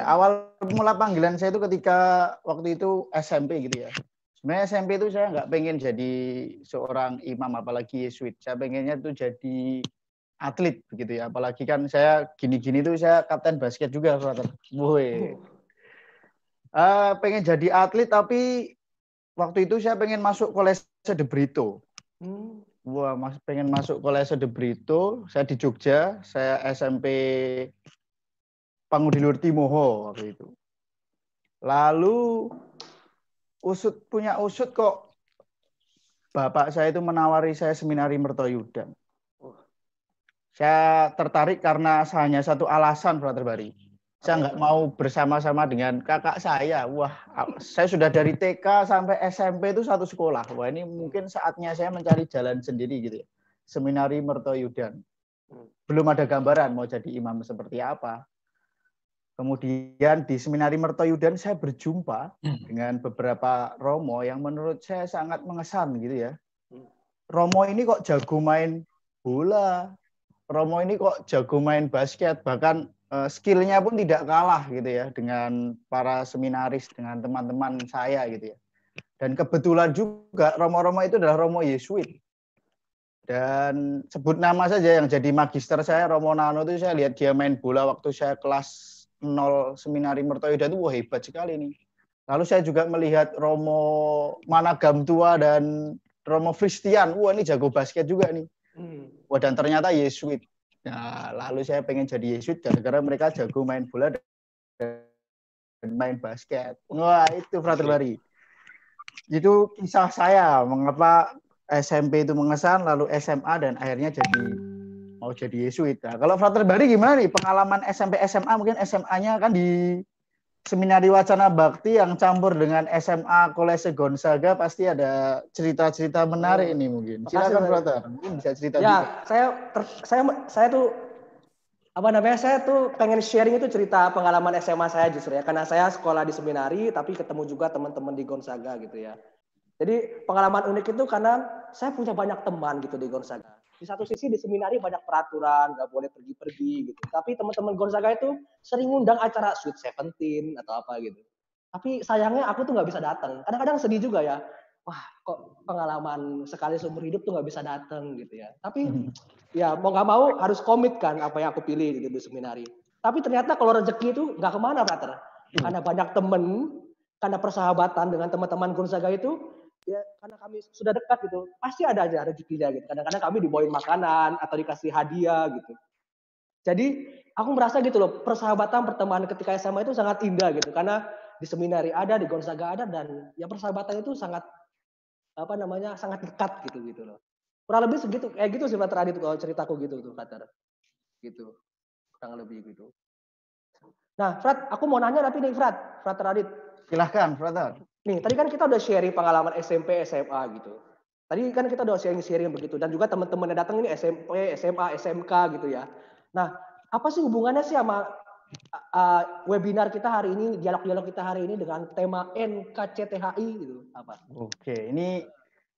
awal mula panggilan saya itu ketika waktu itu SMP gitu ya. Sebenarnya SMP itu saya nggak pengen jadi seorang imam, apalagi Yesuit. Saya pengennya itu jadi atlet begitu ya. Apalagi kan saya gini-gini tuh saya kapten basket juga, brother. Woi. Pengen jadi atlet tapi waktu itu saya pengen masuk Kolese de Brito. Wah, pengen masuk Kolese de Brito. Saya di Jogja, saya SMP Pangudilur Timoho waktu itu. Lalu punya usut kok bapak saya itu menawari saya seminari Mertoyudan. Saya tertarik karena hanya satu alasan, Brother Bari. Saya nggak mau bersama-sama dengan kakak saya. Wah, saya sudah dari TK sampai SMP itu satu sekolah. Wah, ini mungkin saatnya saya mencari jalan sendiri gitu ya. Seminari Mertoyudan. Belum ada gambaran mau jadi imam seperti apa. Kemudian di Seminari Mertoyudan saya berjumpa dengan beberapa romo yang menurut saya sangat mengesan gitu ya. Romo ini kok jago main bola, Romo ini kok jago main basket, bahkan skillnya pun tidak kalah gitu ya dengan para seminaris, dengan teman-teman saya gitu ya. Dan kebetulan juga Romo-Romo itu adalah Romo Yesuit. Dan sebut nama saja yang jadi magister saya, Romo Nano itu saya lihat dia main bola waktu saya kelas 0 Seminari Mertoyudan itu wah hebat sekali nih. Lalu saya juga melihat Romo Managam Tua dan Romo Fristian, wah ini jago basket juga nih. Wah dan ternyata Yesuit. Nah, lalu saya pengen jadi Yesuit gara-gara mereka jago main bola dan main basket. Wah, itu Frater Bari. Itu kisah saya mengapa SMP itu mengesan, lalu SMA dan akhirnya mau jadi Yesuit. Nah, kalau Frater Bari gimana nih pengalaman SMP SMA? Mungkin SMA-nya kan di Seminari Wacana Bakti yang campur dengan SMA Kolese Gonzaga, pasti ada cerita-cerita menarik ini mungkin. Silakan Frater, mungkin bisa cerita ya, juga. Saya tuh saya tuh pengen sharing itu cerita pengalaman SMA saya justru ya, karena saya sekolah di seminari tapi ketemu juga teman-teman di Gonzaga gitu ya. Jadi pengalaman unik itu karena saya punya banyak teman gitu di Gonzaga. Di satu sisi di seminari banyak peraturan, nggak boleh pergi-pergi gitu. Tapi teman-teman Gonzaga itu sering ngundang acara Sweet Seventeen atau apa gitu. Tapi sayangnya aku tuh nggak bisa datang. Kadang-kadang sedih juga ya. Wah, kok pengalaman sekali seumur hidup tuh nggak bisa datang gitu ya. Tapi ya mau nggak mau harus komit kan apa yang aku pilih gitu di seminari. Tapi ternyata kalau rezeki itu nggak kemana, brother. Karena banyak temen, karena persahabatan dengan teman-teman Gonzaga itu, ya karena kami sudah dekat gitu, pasti ada aja rezekinya gitu. Kadang-kadang kami dibawain makanan atau dikasih hadiah gitu. Jadi aku merasa gitu loh, persahabatan pertemanan ketika SMA itu sangat indah gitu, karena di seminari ada, di Gonzaga ada, dan ya persahabatan itu sangat sangat dekat gitu loh. Kurang lebih segitu, kayak gitu sih Frater Adit kalau ceritaku gitu tuh Frater. Gitu, kurang lebih gitu. Nah, Frat, aku mau nanya tapi nih Frater Adit. Silahkan, Frater. Nih, tadi kan kita udah sharing pengalaman SMP, SMA gitu. Tadi kan kita udah sharing begitu. Dan juga teman-teman yang datang ini SMP, SMA, SMK gitu ya. Nah, apa sih hubungannya sih sama webinar kita hari ini, dialog-dialog kita hari ini dengan tema NKCTHI gitu? Apa? Oke, ini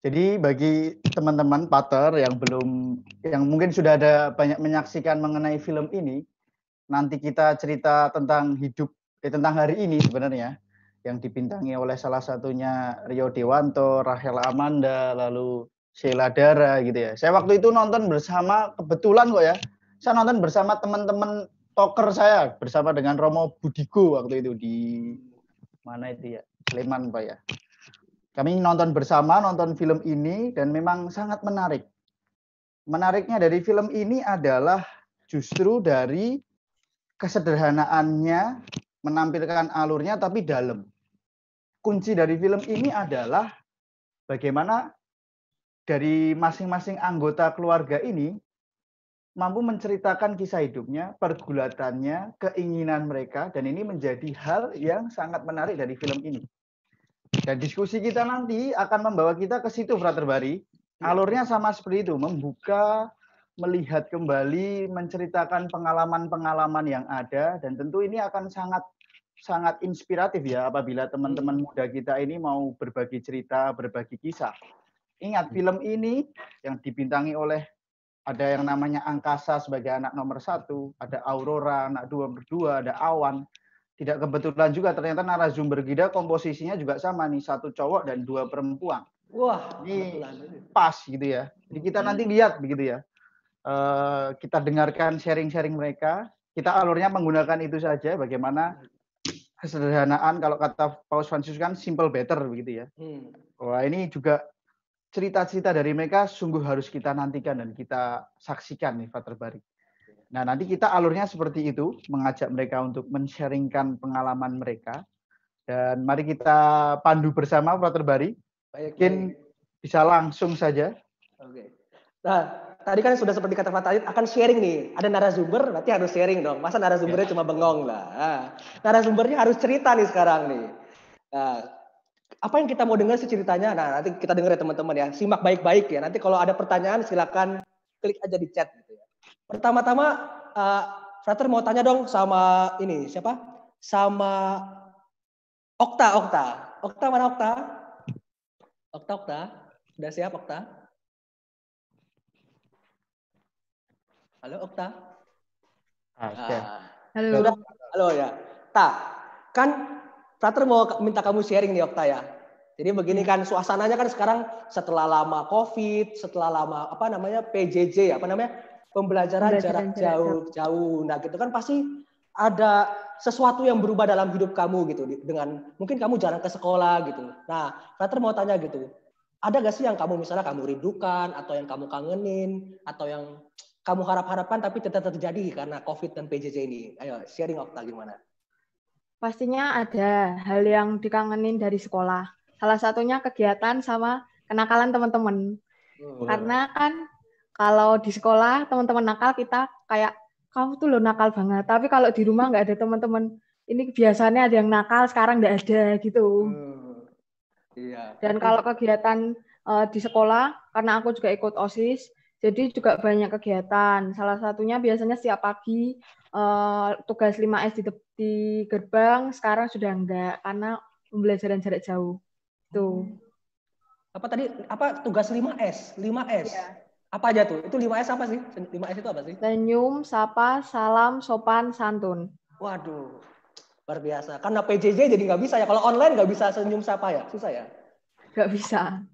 jadi bagi teman-teman Pater yang mungkin sudah ada banyak menyaksikan mengenai film ini, nanti kita cerita tentang tentang hari ini sebenarnya, yang dibintangi oleh salah satunya Rio Dewanto, Rachel Amanda, lalu Sheila Dara gitu ya. Saya waktu itu nonton bersama, kebetulan kok ya, saya nonton bersama teman-teman toker saya, bersama dengan Romo Budigo waktu itu di mana itu ya, Sleman Pak ya. Kami nonton bersama, nonton film ini, dan memang sangat menarik. Menariknya dari film ini adalah justru dari kesederhanaannya, menampilkan alurnya tapi dalam. Kunci dari film ini adalah bagaimana dari masing-masing anggota keluarga ini mampu menceritakan kisah hidupnya, pergulatannya, keinginan mereka, dan ini menjadi hal yang sangat menarik dari film ini. Dan diskusi kita nanti akan membawa kita ke situ, Frater Bari. Alurnya sama seperti itu, membuka, melihat kembali, menceritakan pengalaman-pengalaman yang ada, dan tentu ini akan sangat inspiratif ya apabila teman-teman muda kita ini mau berbagi cerita, berbagi kisah. Ingat, film ini yang dibintangi oleh ada yang namanya Angkasa sebagai anak nomor 1, ada Aurora anak nomor 2, ada Awan. tidak kebetulan juga ternyata narasumber kita komposisinya juga sama nih, 1 cowok dan 2 perempuan. Wah, Ini kebetulan. pas gitu ya. Jadi kita nanti lihat begitu ya. Kita dengarkan sharing-sharing mereka. Kita alurnya menggunakan itu saja, bagaimana kesederhanaan kalau kata Paus Fransiskus kan simple better begitu ya. Wah, ini juga cerita-cerita dari mereka sungguh harus kita nantikan dan kita saksikan nih, Frater Bari. Nah, nanti kita alurnya seperti itu, mengajak mereka untuk men-sharingkan pengalaman mereka. Dan mari kita pandu bersama, Frater Bari. Mungkin bisa langsung saja. Oke. Nah, tadi kan sudah seperti kata Fatah akan sharing nih. Ada narasumber, berarti harus sharing dong. Masa narasumbernya cuma bengong lah. Nah, narasumbernya harus cerita nih sekarang nih. Nah, apa yang kita mau dengar sih ceritanya? Nah, nanti kita dengar ya teman-teman ya. Simak baik-baik ya. Nanti kalau ada pertanyaan silakan klik aja di chat gitu ya. Pertama-tama Frater mau tanya dong sama ini siapa? Sama Okta. Okta mana Okta? Okta. Udah siap Okta? Halo Okta. Halo. Sudah? Halo ya. Kan Frater mau minta kamu sharing nih Okta ya. Jadi begini kan suasananya kan sekarang setelah lama COVID, setelah lama PJJ, pembelajaran jarak jauh. Nah, gitu kan pasti ada sesuatu yang berubah dalam hidup kamu gitu dengan mungkin kamu jarang ke sekolah gitu. Nah, Frater mau tanya gitu. Ada gak sih yang misalnya kamu rindukan atau yang kamu kangenin atau yang kamu harap-harapkan tapi tidak terjadi karena COVID dan PJJ ini? Ayo sharing Okta gimana? Pastinya ada hal yang dikangenin dari sekolah. Salah satunya kegiatan sama kenakalan teman-teman. Karena kan kalau di sekolah teman-teman nakal kita kayak kamu tuh lo nakal banget. Tapi kalau di rumah nggak ada teman-teman. Ini biasanya ada yang nakal, sekarang nggak ada gitu. Iya. Dan kalau kegiatan di sekolah, karena aku juga ikut OSIS, jadi juga banyak kegiatan. Salah satunya biasanya setiap pagi tugas 5S di gerbang, sekarang sudah enggak karena pembelajaran jarak jauh. Tuh. Apa tadi? Apa tugas 5S? 5S. Ya. Apa aja tuh? Itu 5S apa sih? 5S itu apa sih? Senyum, sapa, salam, sopan, santun. Waduh, luar biasa. Karena PJJ jadi nggak bisa ya. Kalau online nggak bisa senyum sapa ya? Susah ya? Nggak bisa.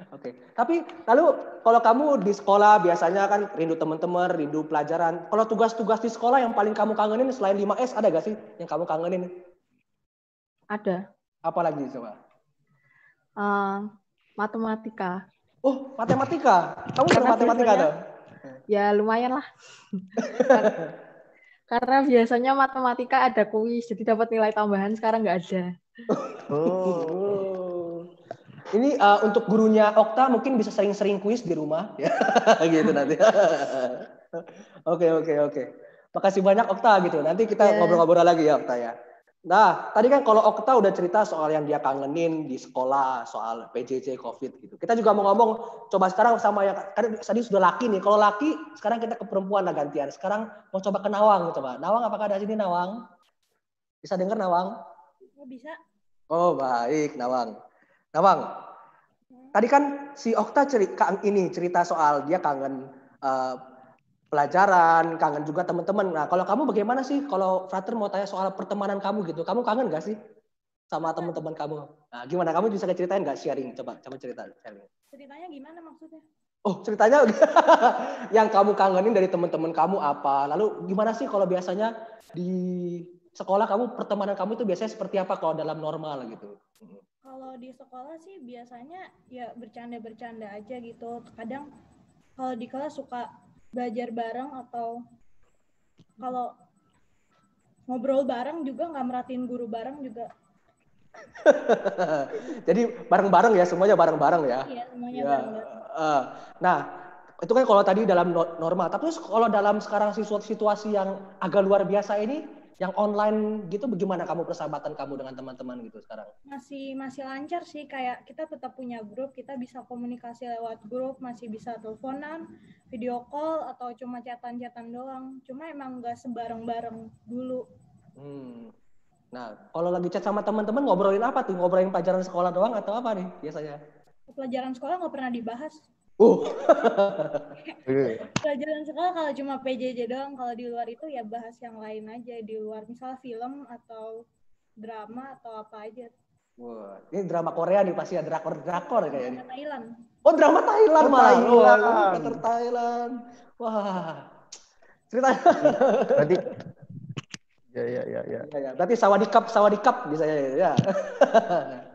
Oke. Tapi lalu kalau kamu di sekolah biasanya kan rindu teman-teman, rindu pelajaran. Kalau tugas-tugas di sekolah yang paling kamu kangenin selain 5S ada gak sih yang kamu kangenin? Ada. Apa lagi coba? Matematika. Oh, matematika. Kamu suka matematika tuh? Ya lumayan lah. Karena biasanya matematika ada kuis, jadi dapat nilai tambahan, sekarang nggak ada. Ini untuk gurunya Okta mungkin bisa sering-sering kuis di rumah, ya gitu nanti. Oke. Makasih banyak Okta gitu. Nanti kita ngobrol-ngobrol lagi ya Okta ya. Nah, tadi kan kalau Okta udah cerita soal yang dia kangenin di sekolah, soal PJJ, COVID gitu. Kita juga mau ngomong, coba sekarang sama yang tadi sudah laki nih. Kalau laki, sekarang kita ke perempuan lah gantian. Sekarang mau coba ke Nawang, coba. Nawang, apakah ada sini Nawang? Bisa dengar Nawang? Bisa. Oh, baik Nawang. Nawang, tadi kan si Okta cerita soal dia kangen pelajaran, kangen juga teman-teman. Nah, kalau kamu bagaimana sih? Kalau Frater mau tanya soal pertemanan kamu gitu, kamu kangen gak sih sama teman-teman kamu? Nah, gimana? Kamu bisa ceritain nggak sharing? Coba cerita sharing. Ceritanya gimana maksudnya? Oh, ceritanya yang kamu kangenin dari teman-teman kamu apa? Lalu gimana sih kalau biasanya di sekolah kamu pertemanan kamu itu biasanya seperti apa kalau dalam normal gitu? Kalau di sekolah sih biasanya ya bercanda-bercanda aja gitu. Kadang kalau di kelas suka belajar bareng atau kalau ngobrol bareng juga nggak merhatiin guru bareng juga. Jadi bareng-bareng ya, semuanya bareng-bareng ya? Iya, semuanya bareng-bareng. Nah, itu kan kalau tadi dalam normal. Tapi kalau dalam sekarang situasi yang agak luar biasa ini, yang online gitu, bagaimana kamu persahabatan kamu dengan teman-teman gitu sekarang? Masih lancar sih, kayak kita tetap punya grup, kita bisa komunikasi lewat grup, masih bisa teleponan, video call, atau cuma chatan-chatan doang. Cuma emang nggak sebareng-bareng dulu. Nah, kalau lagi chat sama teman-teman ngobrolin apa tuh? Ngobrolin pelajaran sekolah doang atau apa nih biasanya? Pelajaran sekolah nggak pernah dibahas. Pelajaran sekolah kalau cuma PJJ doang, kalau di luar itu ya bahas yang lain aja, di luar misal film atau drama atau apa aja. Wah, ini drama Korea nih pasti ya, drakor kayaknya. Drama Thailand. Oh, drama Thailand Oh, malah. Thailand. Oh, teater Thailand. Wah. Ceritanya. Berarti ya. Ya. Berarti sawadikap bisa ya.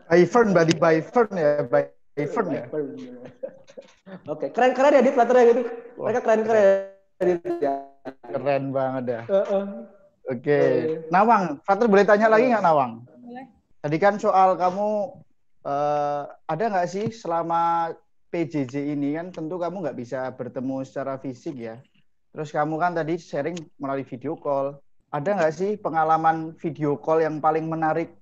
Berarti Byfern ya, Byfern ya. Oke, keren ya Dit platternya gitu. Mereka keren ya. Keren banget ya. Oke. Nawang, Frater boleh tanya lagi nggak Nawang? Boleh. Tadi kan soal kamu ada nggak sih selama PJJ ini kan tentu kamu nggak bisa bertemu secara fisik ya. Terus kamu kan tadi sharing melalui video call. Ada nggak sih pengalaman video call yang paling menarik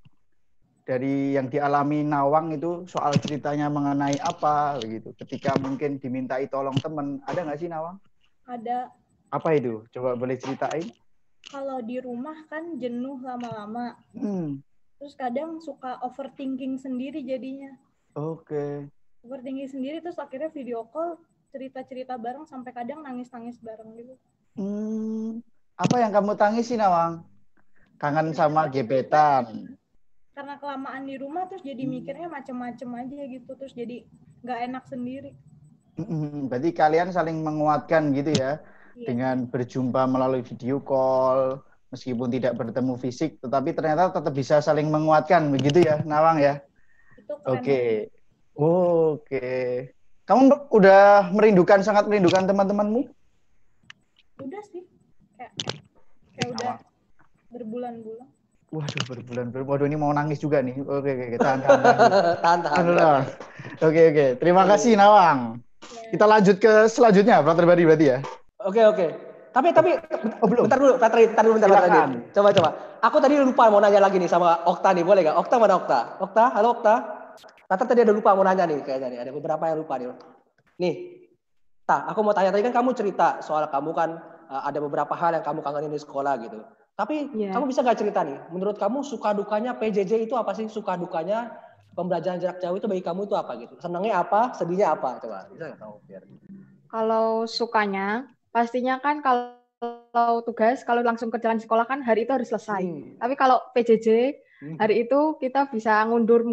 dari yang dialami Nawang itu soal ceritanya mengenai apa begitu? Ketika mungkin dimintai tolong teman, ada nggak sih Nawang? Ada. Apa itu? Coba boleh ceritain? Kalau di rumah kan jenuh lama-lama. Terus kadang suka overthinking sendiri jadinya. Oke. Overthinking sendiri terus akhirnya video call cerita-cerita bareng sampai kadang nangis-nangis bareng gitu. Apa yang kamu tangisi Nawang? Kangen sama gebetan. Karena kelamaan di rumah terus jadi mikirnya macem-macem aja gitu, terus jadi nggak enak sendiri. Berarti kalian saling menguatkan gitu ya, dengan berjumpa melalui video call, meskipun tidak bertemu fisik, tetapi ternyata tetap bisa saling menguatkan begitu ya, Nawang ya? Itu keren. Oke. Kamu udah sangat merindukan teman-temanmu? Udah sih, kayak udah berbulan-bulan. Waduh, berbulan-bulan. Waduh, ini mau nangis juga nih. Oke. Tahan. Oke. Terima kasih, Nawang. Kita lanjut ke selanjutnya, Frater Bari berarti ya? Oke. Tapi belum. Bentar dulu, Frater. Coba. Aku tadi lupa mau nanya lagi nih sama Okta nih, boleh gak? Okta mana Okta? Halo Okta. Frater tadi ada lupa mau nanya nih kayaknya nih. Ada beberapa yang lupa nih. Nih, aku mau tanya, tadi kan kamu cerita soal kamu kan ada beberapa hal yang kamu kangenin di sekolah gitu. Tapi kamu bisa gak cerita nih, menurut kamu suka dukanya PJJ itu apa sih? Suka dukanya pembelajaran jarak jauh itu bagi kamu itu apa gitu? Senangnya apa? Sedihnya apa? Coba, bisa gak tahu? Kalau sukanya, pastinya kan kalau tugas, kalau langsung ke jalan sekolah kan hari itu harus selesai. Tapi kalau PJJ, hari itu kita bisa ngundur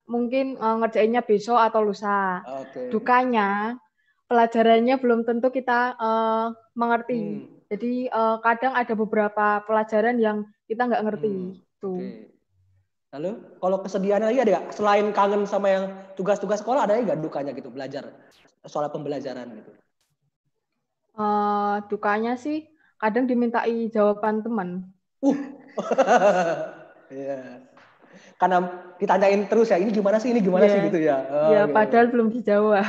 mungkin ngerjainnya besok atau lusa. Dukanya, pelajarannya belum tentu kita mengerti. Jadi kadang ada beberapa pelajaran yang kita nggak ngerti. Lalu kalau kesedihannya lagi ada nggak? Selain kangen sama yang tugas-tugas sekolah, ada nggak dukanya gitu belajar soal pembelajaran gitu? Dukanya sih kadang dimintai jawaban teman. Karena ditanyain terus ya, ini gimana sih gitu ya. Padahal belum dijawab.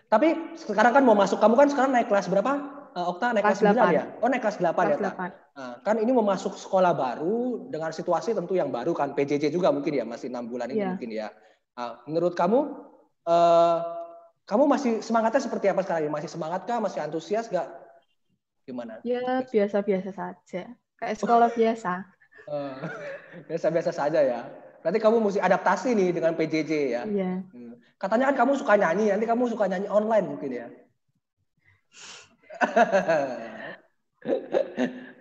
Tapi sekarang kan mau masuk, kamu kan sekarang naik kelas berapa? Okta naik kelas 9 ya? Oh, naik kelas 8 ya, Tak? Nah, kan ini mau masuk sekolah baru dengan situasi tentu yang baru kan, PJJ juga mungkin ya, masih 6 bulan ini mungkin ya. Menurut kamu, kamu masih semangatnya seperti apa sekarang? Masih semangat kah? Masih antusias gak? Gimana? Ya, biasa-biasa saja. Kayak sekolah biasa. Biasa-biasa saja ya. Berarti kamu mesti adaptasi nih dengan PJJ ya. Iya. Katanya kan kamu suka nyanyi, nanti kamu suka nyanyi online mungkin ya.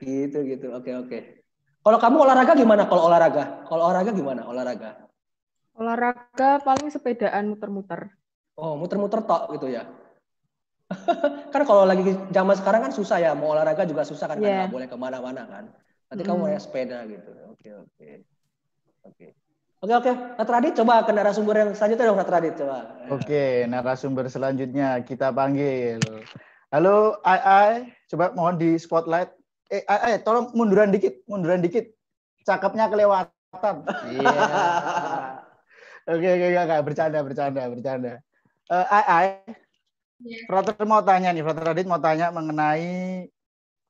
gitu. Oke. Kalau kamu olahraga gimana? Olahraga paling sepedaan muter-muter. Oh, muter-muter tok gitu ya. Kan kalau lagi zaman sekarang kan susah ya, mau olahraga juga susah kan, nggak boleh kemana-mana kan. Nanti kamu naik sepeda gitu. Oke. Frater Adit, coba ke narasumber yang selanjutnya dong, Frater Adit, coba. Oke, narasumber selanjutnya kita panggil. Halo, Ai, coba mohon di spotlight. Ai, tolong munduran dikit. Cakepnya kelewatan. Iya. Oke, bercanda. Ai, Frater mau tanya nih, Frater Adit mau tanya mengenai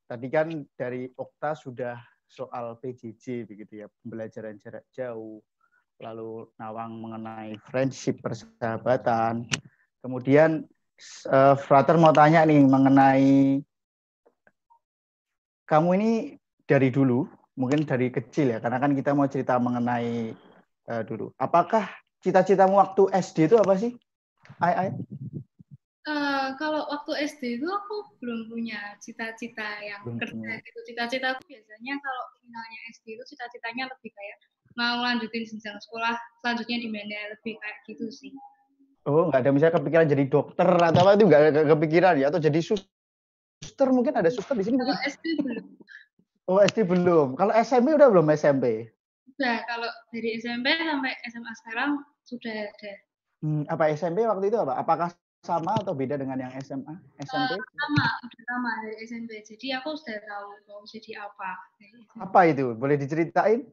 tadi kan dari Okta sudah soal PJJ begitu ya, pembelajaran jarak jauh. Lalu Nawang mengenai friendship, persahabatan. Kemudian Frater mau tanya nih mengenai kamu ini dari dulu, mungkin dari kecil ya, karena kan kita mau cerita mengenai dulu. Apakah cita-citamu waktu SD itu apa sih? Ai. Kalau waktu SD itu aku belum punya cita-cita yang kerja gitu. Cita-cita aku biasanya kalau finalnya SD itu cita-citanya lebih kayak mau lanjutin jenjang sekolah selanjutnya di mana, lebih kayak gitu sih. Oh, nggak ada misalnya kepikiran jadi dokter atau apa itu nggak kepikiran ya? Atau jadi suster mungkin ada suster di sini mungkin? Kalau SD belum. Oh, SD belum. Kalau SMP udah belum SMP? Udah, kalau dari SMP sampai SMA sekarang sudah ada. Apa SMP waktu itu apa? Apakah sama atau beda dengan yang SMA, SMP? Sama dari SMP. Jadi aku sudah tahu mau jadi apa. Apa itu? Boleh diceritain?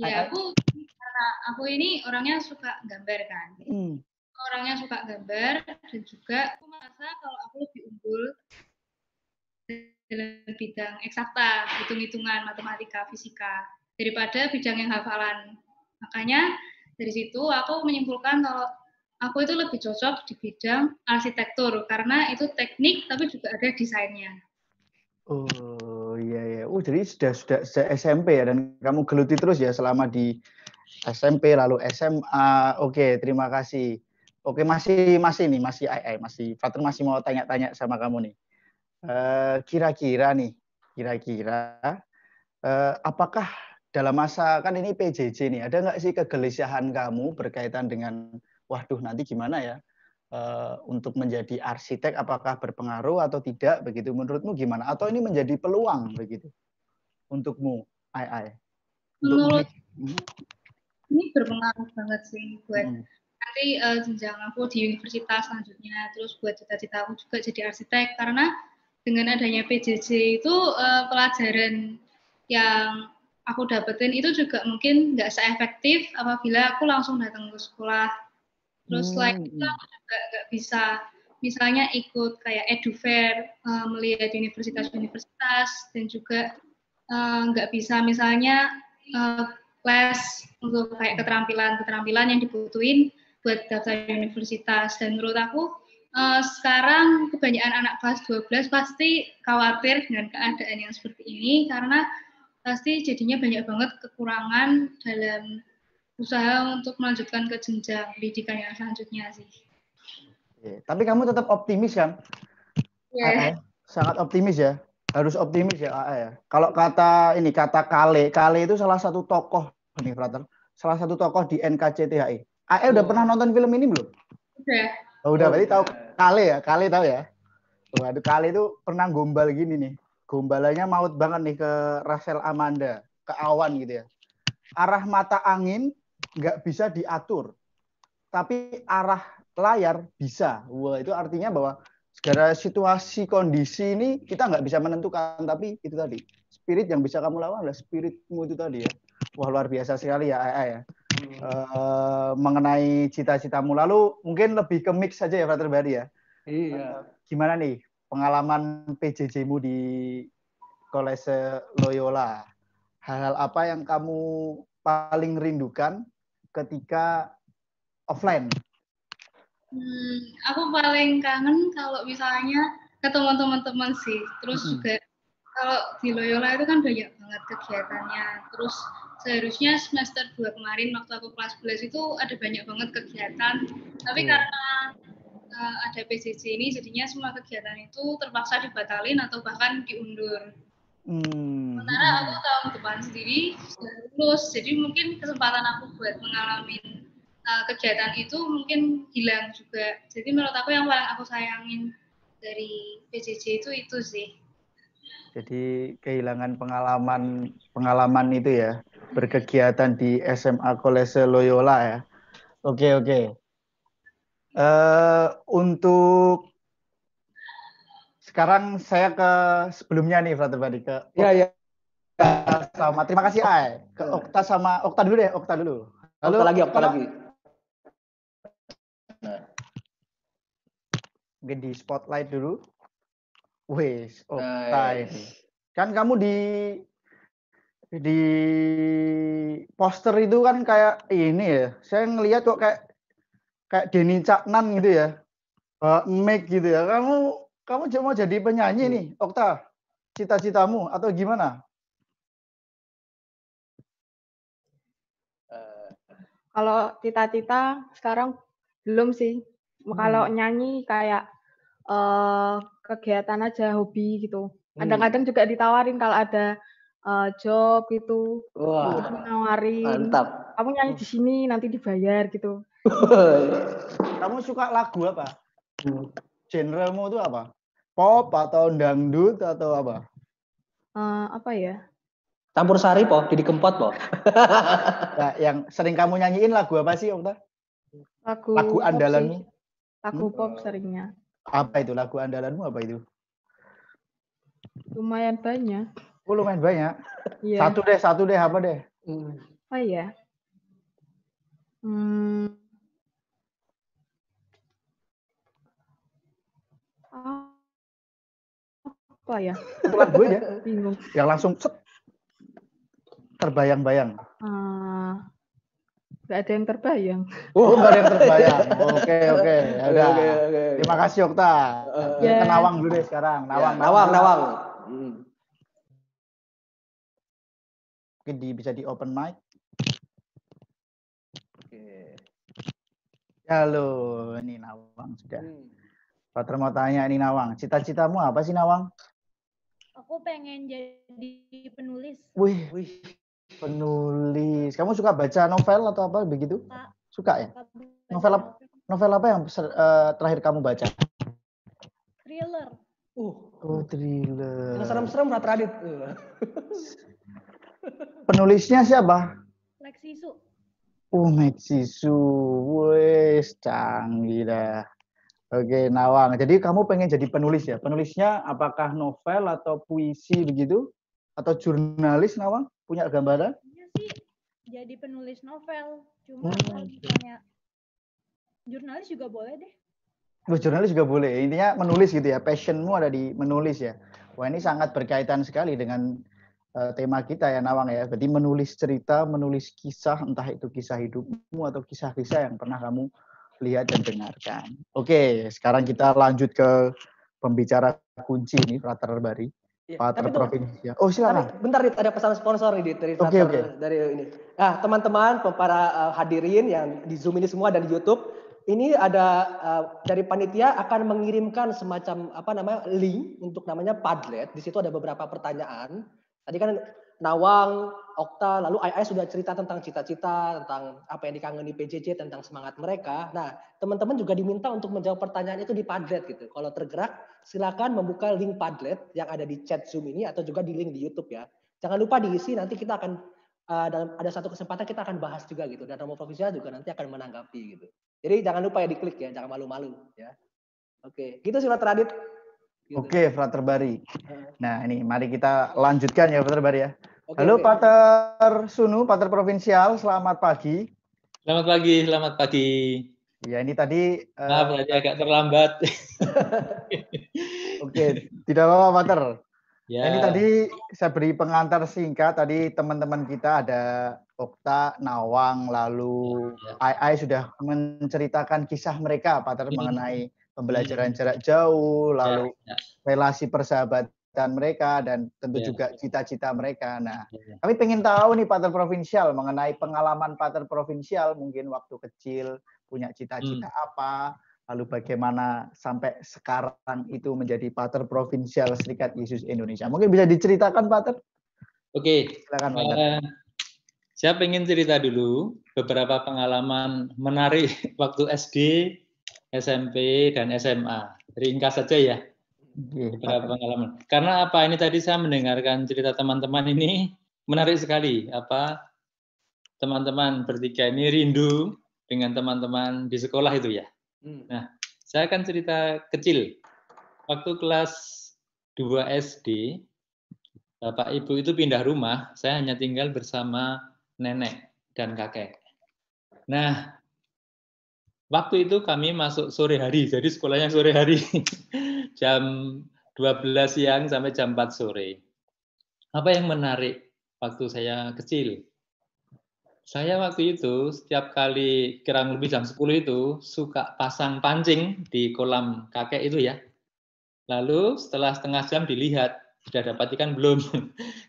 Ya, karena aku ini orangnya suka gambar kan. Orangnya suka gambar dan juga aku merasa kalau aku lebih unggul dalam bidang eksakta, hitung-hitungan, matematika, fisika daripada bidang yang hafalan. Makanya dari situ aku menyimpulkan kalau aku itu lebih cocok di bidang arsitektur karena itu teknik tapi juga ada desainnya. Oh iya. Jadi sudah SMP ya, dan kamu geluti terus ya selama di SMP lalu SMA. Oke, terima kasih. Oke, masih Fatur masih mau tanya-tanya sama kamu nih. Kira-kira apakah dalam masa kan ini PJJ nih, ada nggak sih kegelisahan kamu berkaitan dengan waduh nanti gimana ya untuk menjadi arsitek, apakah berpengaruh atau tidak begitu, menurutmu gimana, atau ini menjadi peluang begitu untukmu Ai? Menurut ini berpengaruh banget sih buat nanti jenjang aku di universitas selanjutnya, terus buat cita-cita aku juga jadi arsitek, karena dengan adanya PJJ itu pelajaran yang aku dapetin itu juga mungkin nggak seefektif apabila aku langsung datang ke sekolah. Terus selain itu aku juga nggak bisa misalnya ikut kayak edufair, melihat universitas-universitas, dan juga nggak bisa misalnya les untuk kayak keterampilan yang dibutuhin buat daftar universitas. Dan menurut aku sekarang kebanyakan anak kelas 12 pasti khawatir dengan keadaan yang seperti ini karena pasti jadinya banyak banget kekurangan dalam usaha untuk melanjutkan ke jenjang pendidikan yang selanjutnya sih. Tapi kamu tetap optimis kan? Yeah. Sangat optimis ya. Harus optimis ya ya. Kalau kata Kale itu salah satu tokoh nih, brother. Salah satu tokoh di NKCTHI. Udah pernah nonton film ini belum? Udah. Udah, berarti tahu Kale ya? Kale tahu ya? Waduh, Kale itu pernah gombal gini nih. Gombalannya maut banget nih ke Rachel Amanda, ke awan gitu ya. Arah mata angin nggak bisa diatur, tapi arah layar bisa. Wah, itu artinya bahwa segala situasi kondisi ini kita nggak bisa menentukan, tapi itu tadi spirit yang bisa kamu lawan adalah spiritmu itu tadi ya. Wah, luar biasa sekali ya ya. Mengenai cita-citamu, lalu mungkin lebih ke mix saja ya Frater Bari ya. Iya. Gimana nih pengalaman PJJ-mu di Kolese Loyola? Hal-hal apa yang kamu paling rindukan ketika offline? Aku paling kangen kalau misalnya ketemu teman-teman sih. Terus juga kalau di Loyola itu kan banyak banget kegiatannya. Terus seharusnya semester 2 kemarin waktu aku kelas 11 itu ada banyak banget kegiatan. Tapi karena ada PJJ ini jadinya semua kegiatan itu terpaksa dibatalin atau bahkan diundur. Sementara aku tahun depan sendiri sudah lulus, jadi mungkin kesempatan aku buat mengalami kegiatan itu mungkin hilang juga. Jadi menurut aku yang paling aku sayangin dari PJJ itu sih. Jadi kehilangan pengalaman itu ya, berkegiatan di SMA Kolese Loyola ya. Oke. Untuk sekarang saya ke sebelumnya nih, Frater Badi, ke Iya. Sama terima kasih Ai. Ke Okta sama Okta dulu deh, Okta dulu. Lalu Okta lagi. Mungkin di spotlight dulu. Wes, Okta ini. Kan kamu di poster itu kan kayak ini ya. Saya ngelihat kok kayak Denny Caknan gitu ya. Make gitu ya. Kamu mau jadi penyanyi nih, Okta. Cita-citamu atau gimana? Kalau cita-cita sekarang belum sih. Kalau nyanyi kayak kegiatan aja, hobi gitu. Kadang-kadang juga ditawarin kalau ada job gitu, Wah, terus menawarin, mantap. kamu nyanyi di sini nanti dibayar gitu. Kamu suka lagu apa? Genremu itu apa? Pop atau dangdut atau apa? Apa ya? Campur sari po, jadi kempot po. Nah, yang sering kamu nyanyiin lagu apa sih, Okta? Lagu Lagu pop andalanmu? sih. Lagu pop seringnya. Apa itu lagu andalanmu apa itu? Lumayan banyak. Oh, lumayan banyak. Iya. Satu deh apa deh? Apa ya? Apa ya? Satu lagu aja. Bingung. Yang langsung terbayang-bayang. Gak ada yang terbayang. Oh, nggak ada yang terbayang. Oke. Ya udah. Oke. Terima kasih, Okta. Kita Nawang dulu deh sekarang. Nawang. Mungkin bisa di open mic. Oke. Halo, ini Nawang sudah. Pater mau tanya ini Nawang. Cita-citamu apa sih, Nawang? Aku pengen jadi penulis. Wih. Penulis. Kamu suka baca novel atau apa begitu? Suka ya? Novel apa yang terakhir kamu baca? Thriller. Oh, thriller. Yang serem-serem Radit. Penulisnya siapa? Lexisu. Oh, Mexisu. Wes, canggih dah. Oke, Nawang. Jadi kamu pengen jadi penulis ya? Penulisnya apakah novel atau puisi begitu? Atau jurnalis, Nawang? Punya gambaran? Iya sih, jadi penulis novel. Cuma kalau misalnya jurnalis juga boleh deh. Oh, jurnalis juga boleh. Intinya menulis gitu ya. Passionmu ada di menulis ya. Wah, ini sangat berkaitan sekali dengan tema kita ya, Nawang ya. Berarti menulis cerita, menulis kisah, entah itu kisah hidupmu atau kisah-kisah yang pernah kamu lihat dan dengarkan. Oke, sekarang kita lanjut ke pembicara kunci ini, Frater Bari. Pater Provinsi. Oh, silakan. Tapi bentar, ada pesan sponsor nih dari Frater dari ini. Nah, teman-teman, para hadirin yang di Zoom ini semua dan di YouTube, ini ada dari panitia akan mengirimkan semacam link untuk namanya Padlet. Di situ ada beberapa pertanyaan. Tadi kan Nawang, Okta, lalu Ai sudah cerita tentang cita-cita, tentang apa yang dikangeni PJJ, tentang semangat mereka. Nah, teman-teman juga diminta untuk menjawab pertanyaan itu di Padlet gitu. Kalau tergerak, silakan membuka link Padlet yang ada di chat Zoom ini atau juga di link di YouTube ya. Jangan lupa diisi, nanti kita akan dalam ada satu kesempatan kita akan bahas juga gitu. Dan Romo Provinsial juga nanti akan menanggapi gitu. Jadi jangan lupa ya diklik ya, jangan malu-malu ya. Oke, gitu sih Frater Radit. Gitu. Oke, Frater Bari. Nah, ini mari kita lanjutkan ya Frater Bari ya. Halo Pater Sunu, Pater Provinsial, selamat pagi. Selamat pagi. Ya, ini tadi maaf agak terlambat. Oke, tidak apa-apa Pater. Ya. Ini tadi saya beri pengantar singkat. Tadi teman-teman kita ada Okta, Nawang, lalu Ai sudah menceritakan kisah mereka, Pater, mengenai pembelajaran jarak jauh, lalu relasi persahabatan mereka, dan tentu juga cita-cita mereka. Nah, kami pengen tahu nih Pater Provinsial mengenai pengalaman Pater Provinsial, mungkin waktu kecil punya cita-cita apa, lalu bagaimana sampai sekarang itu menjadi Pater Provinsial Serikat Yesus Indonesia. Mungkin bisa diceritakan, Pater? Oke. Silakan, Pater. Saya pengen cerita dulu beberapa pengalaman menarik waktu SD, SMP, dan SMA. Ringkas saja ya. Beberapa pengalaman. Karena apa, ini tadi saya mendengarkan cerita teman-teman ini menarik sekali. Teman-teman bertiga ini rindu dengan teman-teman di sekolah itu ya. Nah, saya akan cerita kecil. Waktu kelas 2 SD, Bapak Ibu itu pindah rumah, saya hanya tinggal bersama nenek dan kakek. Nah, waktu itu kami masuk sore hari, jadi sekolahnya sore hari. Jam 12 siang sampai jam 4 sore. Apa yang menarik waktu saya kecil? Saya waktu itu setiap kali kurang lebih jam 10 itu suka pasang pancing di kolam kakek itu ya. Lalu setelah setengah jam dilihat, sudah dapat ikan belum?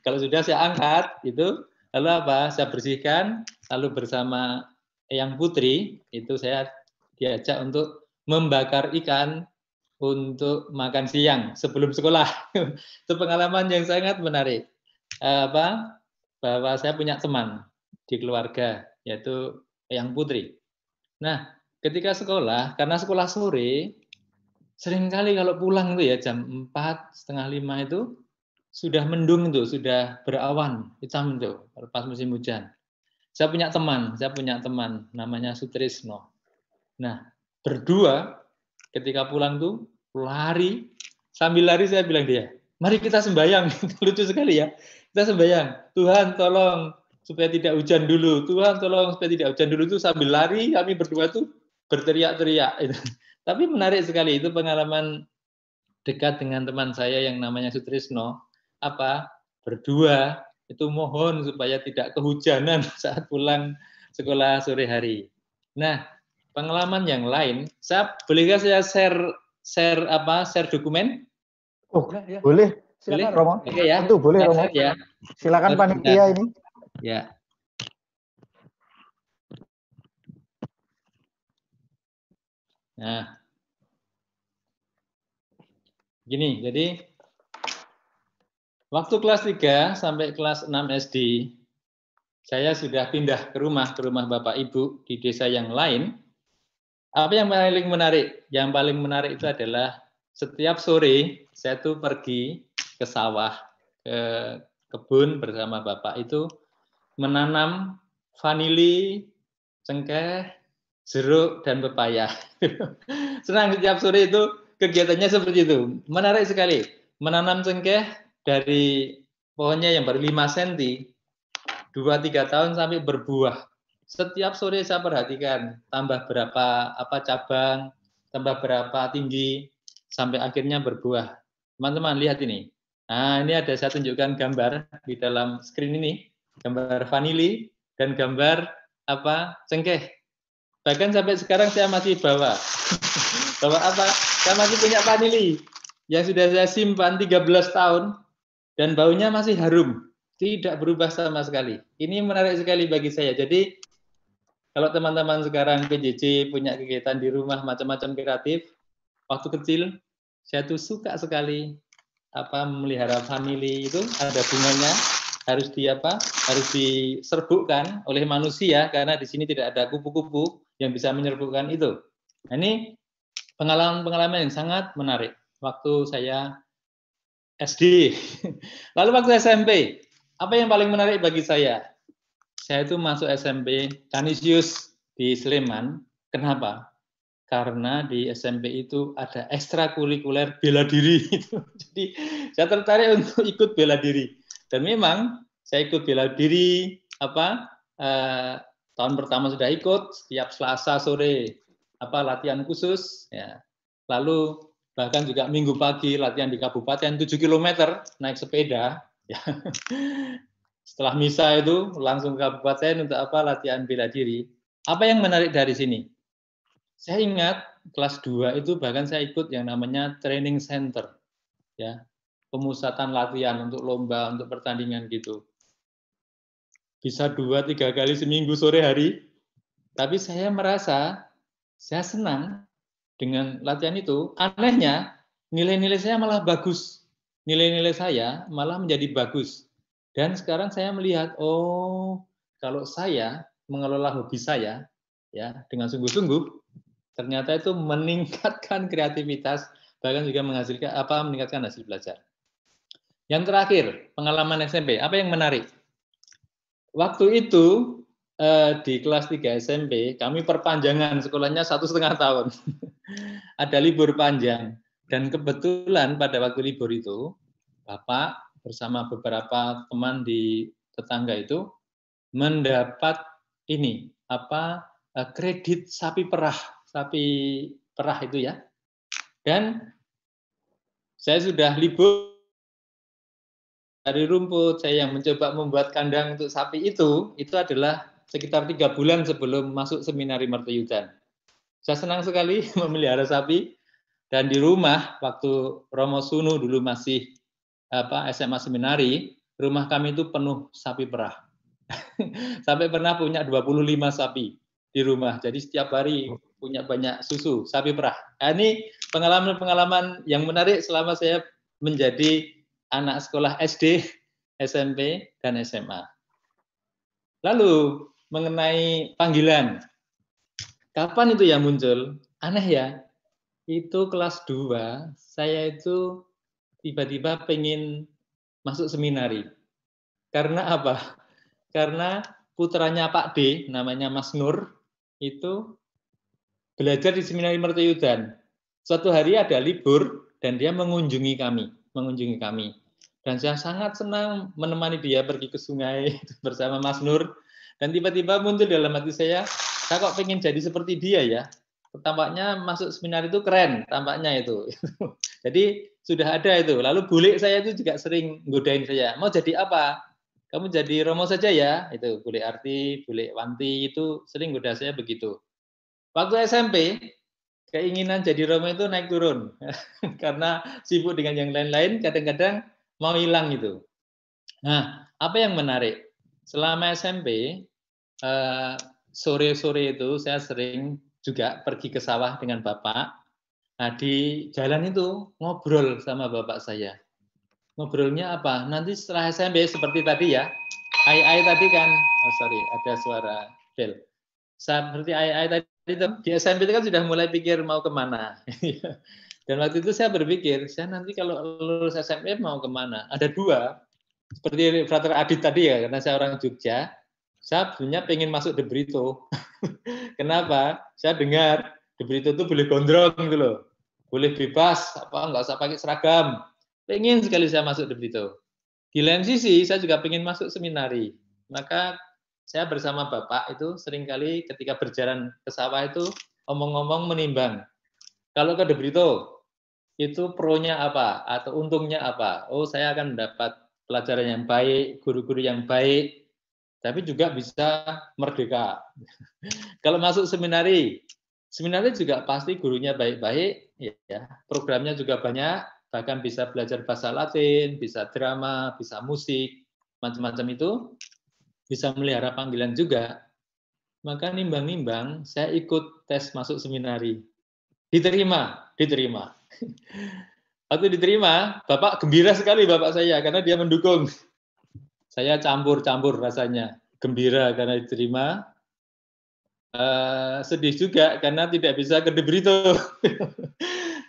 Kalau sudah saya angkat itu, lalu apa? Saya bersihkan, lalu bersama Eyang Putri, itu saya diajak untuk membakar ikan untuk makan siang sebelum sekolah. Itu pengalaman yang sangat menarik. Bahwa saya punya teman di keluarga, yaitu Eyang Putri. Nah, ketika sekolah, karena sekolah sore, seringkali kalau pulang itu ya jam 4, setengah 5 itu sudah mendung itu, sudah berawan hitam itu, pas musim hujan. Saya punya teman namanya Sutrisno. Nah, berdua ketika pulang tuh lari, sambil lari saya bilang dia, mari kita sembahyang. Lucu sekali ya. Kita sembahyang, Tuhan tolong supaya tidak hujan dulu, Tuhan tolong supaya tidak hujan dulu, itu sambil lari kami berdua tuh berteriak-teriak. Tapi menarik sekali, itu pengalaman dekat dengan teman saya yang namanya Sutrisno. Berdua itu mohon supaya tidak kehujanan saat pulang sekolah sore hari. Nah, pengalaman yang lain, bolehkah saya share dokumen? Oh, ya. Boleh. Silakan Romo. Oke ya. Tentu boleh Romo. Ya. Silakan panitia ini. Ya. Nah. Gini, jadi waktu kelas 3 sampai kelas 6 SD, saya sudah pindah ke rumah Bapak Ibu di desa yang lain. Apa yang paling menarik? Yang paling menarik itu adalah setiap sore saya tuh pergi ke sawah, ke kebun bersama Bapak itu menanam vanili, cengkeh, jeruk, dan pepaya. Senang setiap sore itu kegiatannya seperti itu. Menarik sekali. Menanam cengkeh dari pohonnya yang baru 5 cm, 2-3 tahun sampai berbuah. Setiap sore saya perhatikan, tambah berapa cabang, tambah berapa tinggi, sampai akhirnya berbuah. Teman-teman lihat ini. Nah, ini ada saya tunjukkan gambar di dalam screen ini, gambar vanili dan gambar cengkeh. Bahkan sampai sekarang saya masih bawa saya masih punya vanili yang sudah saya simpan 13 tahun dan baunya masih harum, tidak berubah sama sekali. Ini menarik sekali bagi saya. Jadi kalau teman-teman sekarang PJJ punya kegiatan di rumah macam-macam kreatif, waktu kecil saya tuh suka sekali memelihara vanili. Itu ada bunganya, harus diserbukkan oleh manusia karena di sini tidak ada kupu-kupu yang bisa menyerbukkan itu. Nah, ini pengalaman yang sangat menarik waktu saya SD. Lalu waktu SMP, apa yang paling menarik bagi saya? Saya itu masuk SMP Canisius di Sleman. Kenapa? Karena di SMP itu ada ekstrakurikuler bela diri. Jadi saya tertarik untuk ikut bela diri. Dan memang saya ikut bela diri tahun pertama sudah ikut setiap Selasa sore latihan khusus ya. Lalu bahkan juga minggu pagi latihan di kabupaten 7 km naik sepeda ya. Setelah misa itu langsung ke kabupaten untuk latihan bela diri. Apa yang menarik dari sini? Saya ingat kelas 2 itu bahkan saya ikut yang namanya training center ya. Pemusatan latihan untuk lomba, untuk pertandingan gitu. Bisa 2-3 kali seminggu sore hari. Tapi saya merasa saya senang dengan latihan itu. Anehnya, nilai-nilai saya malah bagus. Nilai-nilai saya malah menjadi bagus. Dan sekarang saya melihat, kalau saya mengelola hobi saya ya dengan sungguh-sungguh, ternyata itu meningkatkan kreativitas, bahkan juga meningkatkan hasil belajar. Yang terakhir, pengalaman SMP. Apa yang menarik? Waktu itu di kelas 3 SMP, kami perpanjangan sekolahnya 1,5 tahun. Ada libur panjang. Dan kebetulan pada waktu libur itu, Bapak bersama beberapa teman di tetangga itu mendapat kredit sapi perah itu ya. Dan saya sudah libur dari rumput, saya yang mencoba membuat kandang untuk sapi itu adalah sekitar 3 bulan sebelum masuk seminari Mertoyudan. Saya senang sekali memelihara sapi, dan di rumah waktu Romo Sunu dulu masih SMA seminari, rumah kami itu penuh sapi perah. Sampai pernah punya 25 sapi. di rumah. Jadi setiap hari punya banyak susu sapi perah. Nah, ini pengalaman-pengalaman yang menarik selama saya menjadi anak sekolah SD, SMP, dan SMA. Lalu mengenai panggilan, kapan itu yang muncul? Aneh ya, itu kelas 2, saya itu tiba-tiba pengen masuk seminari. Karena apa? Karena putranya Pak D, namanya Mas Nur, itu belajar di seminari Mertoyudan. Suatu hari ada libur dan dia mengunjungi kami. Dan saya sangat senang menemani dia pergi ke sungai bersama Mas Nur. Dan tiba-tiba muncul dalam hati saya kok pengen jadi seperti dia ya. Tampaknya masuk seminar itu keren, tampaknya itu. Jadi sudah ada itu. Lalu bule saya itu juga sering godain saya. Mau jadi apa? Kamu jadi Romo saja ya. Itu bule Arti, bule Wanti itu sering goda saya begitu. Waktu SMP, keinginan jadi Romo itu naik turun. Karena sibuk dengan yang lain-lain, kadang-kadang mau hilang itu. Nah, apa yang menarik? Selama SMP, sore-sore itu saya sering juga pergi ke sawah dengan Bapak. Nah, di jalan itu ngobrol sama Bapak saya. Ngobrolnya apa? Nanti setelah SMP seperti tadi ya. Ai tadi kan, ada suara bel. Seperti ai tadi itu, di SMP itu kan sudah mulai pikir mau kemana. Dan waktu itu saya berpikir, saya nanti kalau lulus SMP mau kemana? Ada dua, seperti Frater Adit tadi ya, karena saya orang Jogja, saya sebenarnya pengen masuk De Brito. Kenapa? Saya dengar De Brito itu boleh gondrong gitu loh, boleh bebas, nggak usah pakai seragam. Pengen sekali saya masuk De Brito. Di lain sisi, saya juga pengen masuk seminari. Maka saya bersama Bapak itu seringkali ketika berjalan ke sawah itu omong-omong menimbang. Kalau ke De Brito, itu pro-nya apa atau untungnya apa? Oh, saya akan mendapat pelajaran yang baik, guru-guru yang baik, tapi juga bisa merdeka. Kalau masuk seminari juga pasti gurunya baik-baik, ya. Programnya juga banyak, bahkan bisa belajar bahasa Latin, bisa drama, bisa musik, macam-macam itu, bisa melihara panggilan juga. Maka nimbang-nimbang, saya ikut tes masuk seminari. Diterima. Waktu diterima, Bapak gembira sekali Bapak saya, karena dia mendukung. Saya campur-campur rasanya. Gembira karena diterima, sedih juga karena tidak bisa ke De Brito.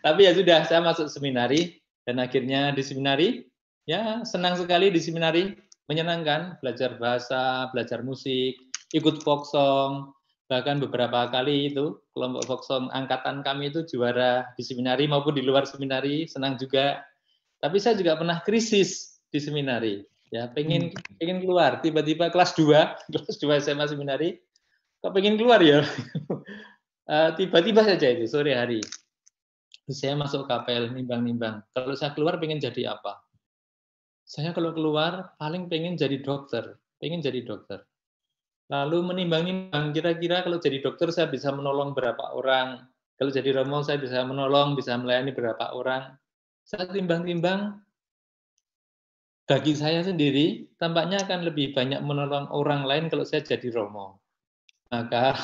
Tapi ya sudah, saya masuk seminari, dan akhirnya di seminari, ya senang sekali di seminari, menyenangkan, belajar bahasa, belajar musik, ikut folk song, bahkan beberapa kali itu kelompok folk song angkatan kami itu juara di seminari maupun di luar seminari, senang juga. Tapi saya juga pernah krisis di seminari, ya pengen keluar, tiba-tiba kelas 2 SMA seminari, kok pengen keluar ya. Tiba-tiba saja itu sore hari saya masuk kapel, nimbang-nimbang, kalau saya keluar pengen jadi apa? Saya kalau keluar paling pengen jadi dokter, Lalu menimbang-nimbang, kira-kira kalau jadi dokter saya bisa menolong berapa orang, kalau jadi Romo saya bisa menolong, bisa melayani berapa orang. Saya timbang-timbang, bagi saya sendiri tampaknya akan lebih banyak menolong orang lain kalau saya jadi Romo. Maka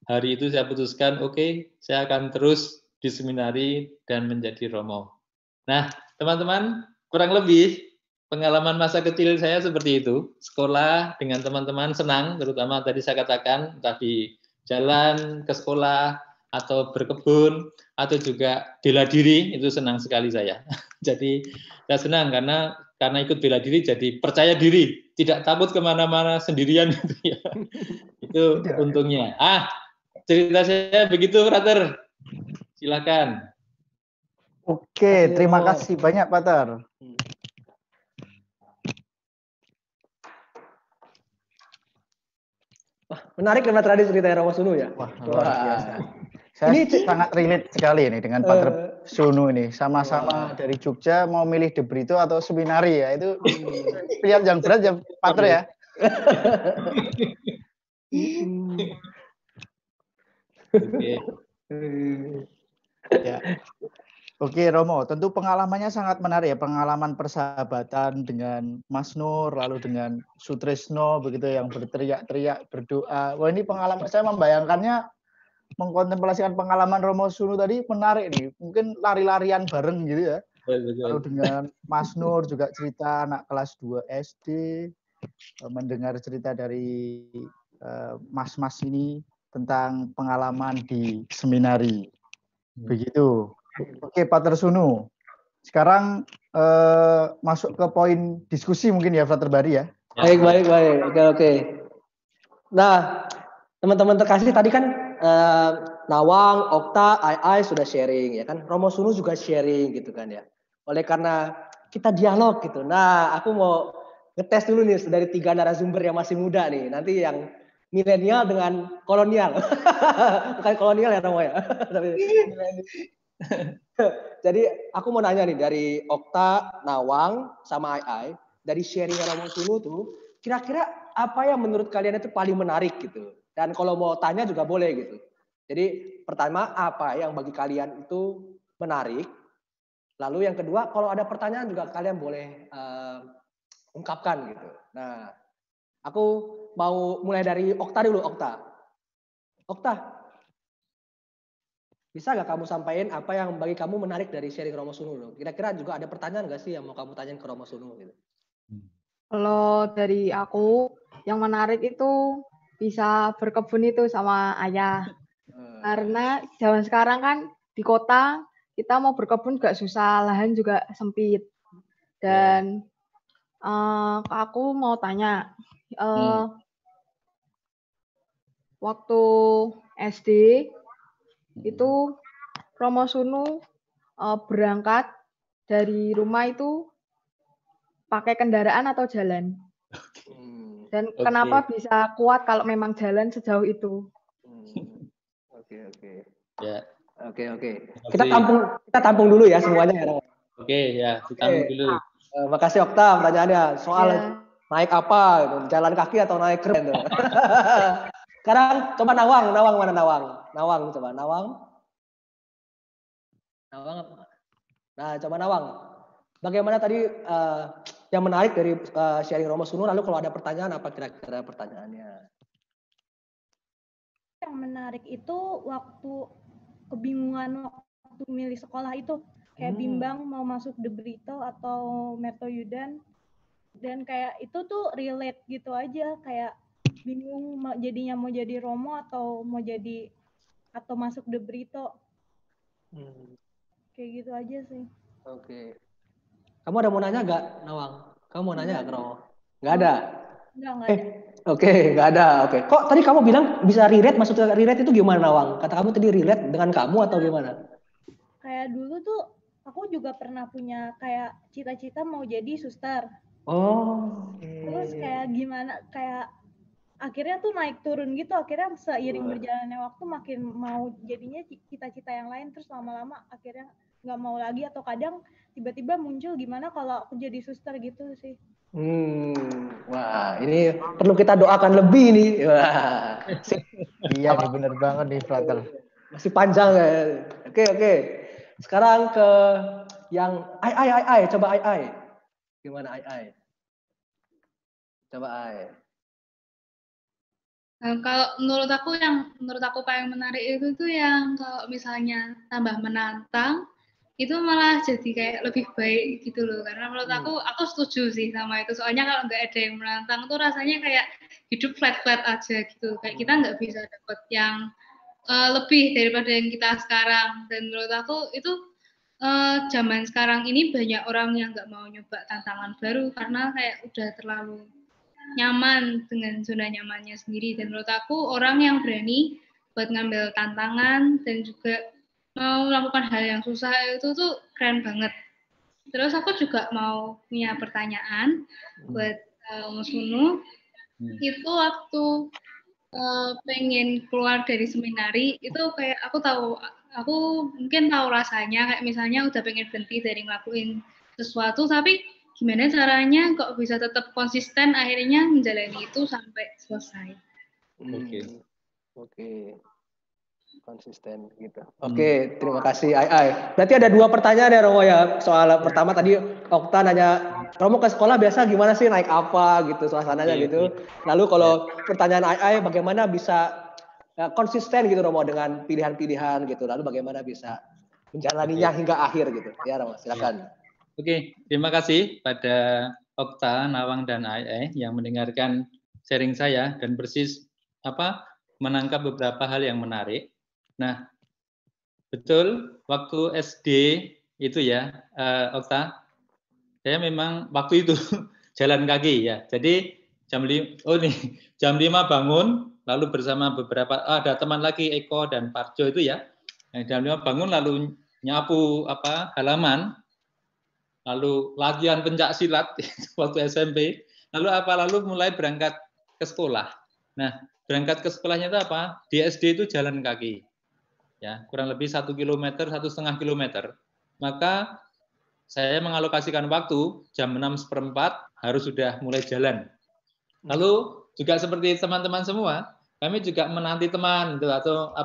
hari itu saya putuskan, oke, saya akan terus di seminari dan menjadi Romo. Nah, teman-teman, kurang lebih pengalaman masa kecil saya seperti itu. Sekolah dengan teman-teman senang, terutama tadi saya katakan, entah di jalan ke sekolah, atau berkebun, atau juga bela diri, itu senang sekali saya. Jadi saya senang karena ikut bela diri, jadi percaya diri, tidak takut kemana-mana sendirian. Itu untungnya. Cerita saya begitu, Frater. Silakan. Oke, terima kasih banyak, Pater. Menarik karena tadi cerita Romo Sunu ya. Wah, luar biasa. Saya sangat relate sekali ini dengan Pater Sunu ini. Sama-sama dari Jogja, mau milih De Brito atau seminari ya. Itu pilihan yang berat ya, Pater ya. Oke. Ya. Oke Romo, tentu pengalamannya sangat menarik ya, pengalaman persahabatan dengan Mas Nur, lalu dengan Sutrisno begitu yang berteriak-teriak, berdoa. Wah ini pengalaman, saya membayangkannya, mengkontemplasikan pengalaman Romo Sunu tadi menarik nih, mungkin lari-larian bareng gitu ya. Lalu dengan Mas Nur juga cerita anak kelas 2 SD, mendengar cerita dari mas-mas ini tentang pengalaman di seminari. Begitu. Oke, Pater Sunu. Sekarang masuk ke poin diskusi mungkin ya, Frater Bari ya. Baik. Oke. Nah, teman-teman terkasih tadi kan Nawang, Okta, Ai sudah sharing ya kan. Romo Sunu juga sharing gitu kan ya. Oleh karena kita dialog gitu. Nah, aku mau ngetes dulu nih dari 3 narasumber yang masih muda nih. Nanti yang milenial dengan kolonial. Bukan kolonial ya Romo ya. Tapi jadi aku mau nanya nih dari Okta, Nawang, sama Ai, dari sharing Romo Sunu tuh, kira-kira apa yang menurut kalian itu paling menarik gitu? Dan kalau mau tanya juga boleh gitu. Jadi pertama apa yang bagi kalian itu menarik? Lalu yang kedua kalau ada pertanyaan juga kalian boleh ungkapkan gitu. Nah, aku mau mulai dari Okta dulu, Okta. Bisa nggak kamu sampaikan apa yang bagi kamu menarik dari sharing Romo Sunu? Kira-kira juga ada pertanyaan nggak sih yang mau kamu tanyain ke Romo Sunu? Gitu? Kalau dari aku, yang menarik itu bisa berkebun itu sama ayah. Karena zaman sekarang kan di kota, kita mau berkebun juga susah, lahan juga sempit. Dan aku mau tanya, waktu SD, itu Romo Sunu berangkat dari rumah itu pakai kendaraan atau jalan? Dan kenapa bisa kuat kalau memang jalan sejauh itu? Oke. Ya. Oke. Kita tampung dulu ya semuanya ya. Oke, ya, ditampung dulu. Makasih Okta pertanyaannya. Soal naik apa? Jalan kaki atau naik kereta? Sekarang coba Nawang mana Nawang? Nawang. Nah, coba Nawang. Bagaimana tadi yang menarik dari sharing Romo Sunu? Lalu kalau ada pertanyaan, apa kira-kira pertanyaannya? Yang menarik itu waktu kebingungan waktu milih sekolah itu. Kayak bimbang mau masuk De Brito atau Mertoyudan. Dan kayak itu tuh relate gitu aja. Kayak bingung jadinya mau jadi Romo atau mau jadi atau masuk De Brito. Kayak gitu aja sih. Oke. Kamu ada mau nanya nggak, Nawang? Kamu mau nanya nggak ke Romo? Nggak ada? Nggak ada. Oke, nggak ada. Oke. Kok tadi kamu bilang bisa relate? Maksudnya relate itu gimana, Nawang? Kata kamu tadi relate dengan kamu atau gimana? Kayak dulu tuh aku juga pernah punya kayak cita-cita mau jadi suster. Terus kayak gimana, kayak akhirnya tuh naik turun gitu, akhirnya seiring berjalannya waktu makin mau jadinya cita-cita yang lain, terus lama-lama akhirnya nggak mau lagi, atau kadang tiba-tiba muncul gimana kalau aku jadi suster gitu sih. Wah, ini perlu kita doakan lebih nih. Wah. Iya nih, bener banget nih, Frater. Masih panjang ya. Oke. Sekarang ke yang Ai. Coba Ai. Gimana Ai? Coba Ai. Kalau menurut aku paling menarik itu tuh yang kalau misalnya tambah menantang, itu malah jadi kayak lebih baik gitu loh. Karena menurut aku setuju sih sama itu. Soalnya kalau nggak ada yang menantang tuh rasanya kayak hidup flat-flat aja gitu. Kayak kita nggak bisa dapet yang lebih daripada yang kita sekarang. Dan menurut aku itu zaman sekarang ini banyak orang yang nggak mau nyoba tantangan baru karena kayak udah terlalu nyaman dengan zona nyamannya sendiri. Dan menurut aku orang yang berani buat ngambil tantangan dan juga mau melakukan hal yang susah itu tuh keren banget. Terus aku juga mau punya pertanyaan buat Mas Sunu. Itu waktu pengen keluar dari seminari itu kayak aku mungkin tahu rasanya kayak misalnya udah pengen berhenti dari ngelakuin sesuatu, tapi gimana caranya kok bisa tetap konsisten akhirnya menjalani itu sampai selesai. Oke. Konsisten gitu. Oke, terima kasih Ai. Berarti ada 2 pertanyaan ya Romo ya. Soal pertama tadi Okta nanya, Romo ke sekolah biasa gimana sih, naik apa gitu suasananya gitu. Lalu kalau pertanyaan Ai bagaimana bisa konsisten gitu Romo dengan pilihan-pilihan gitu. Lalu bagaimana bisa menjalaninya hingga akhir gitu. Ya Romo, silakan. Oke, terima kasih pada Okta, Nawang dan Ai yang mendengarkan sharing saya dan persis menangkap beberapa hal yang menarik. Nah, betul waktu SD itu ya, Okta, saya memang waktu itu jalan kaki ya. Jadi jam 5 bangun, lalu bersama beberapa ada teman lagi Eko dan Parjo itu ya. Nah, jam 5 bangun lalu nyapu halaman, lalu latihan pencak silat waktu SMP. Lalu mulai berangkat ke sekolah. Nah, berangkat ke sekolahnya itu apa? Di SD itu jalan kaki. Ya, kurang lebih 1 kilometer, 1,5 kilometer. Maka saya mengalokasikan waktu jam 6:15 harus sudah mulai jalan. Lalu juga seperti teman-teman semua, kami juga menanti teman atau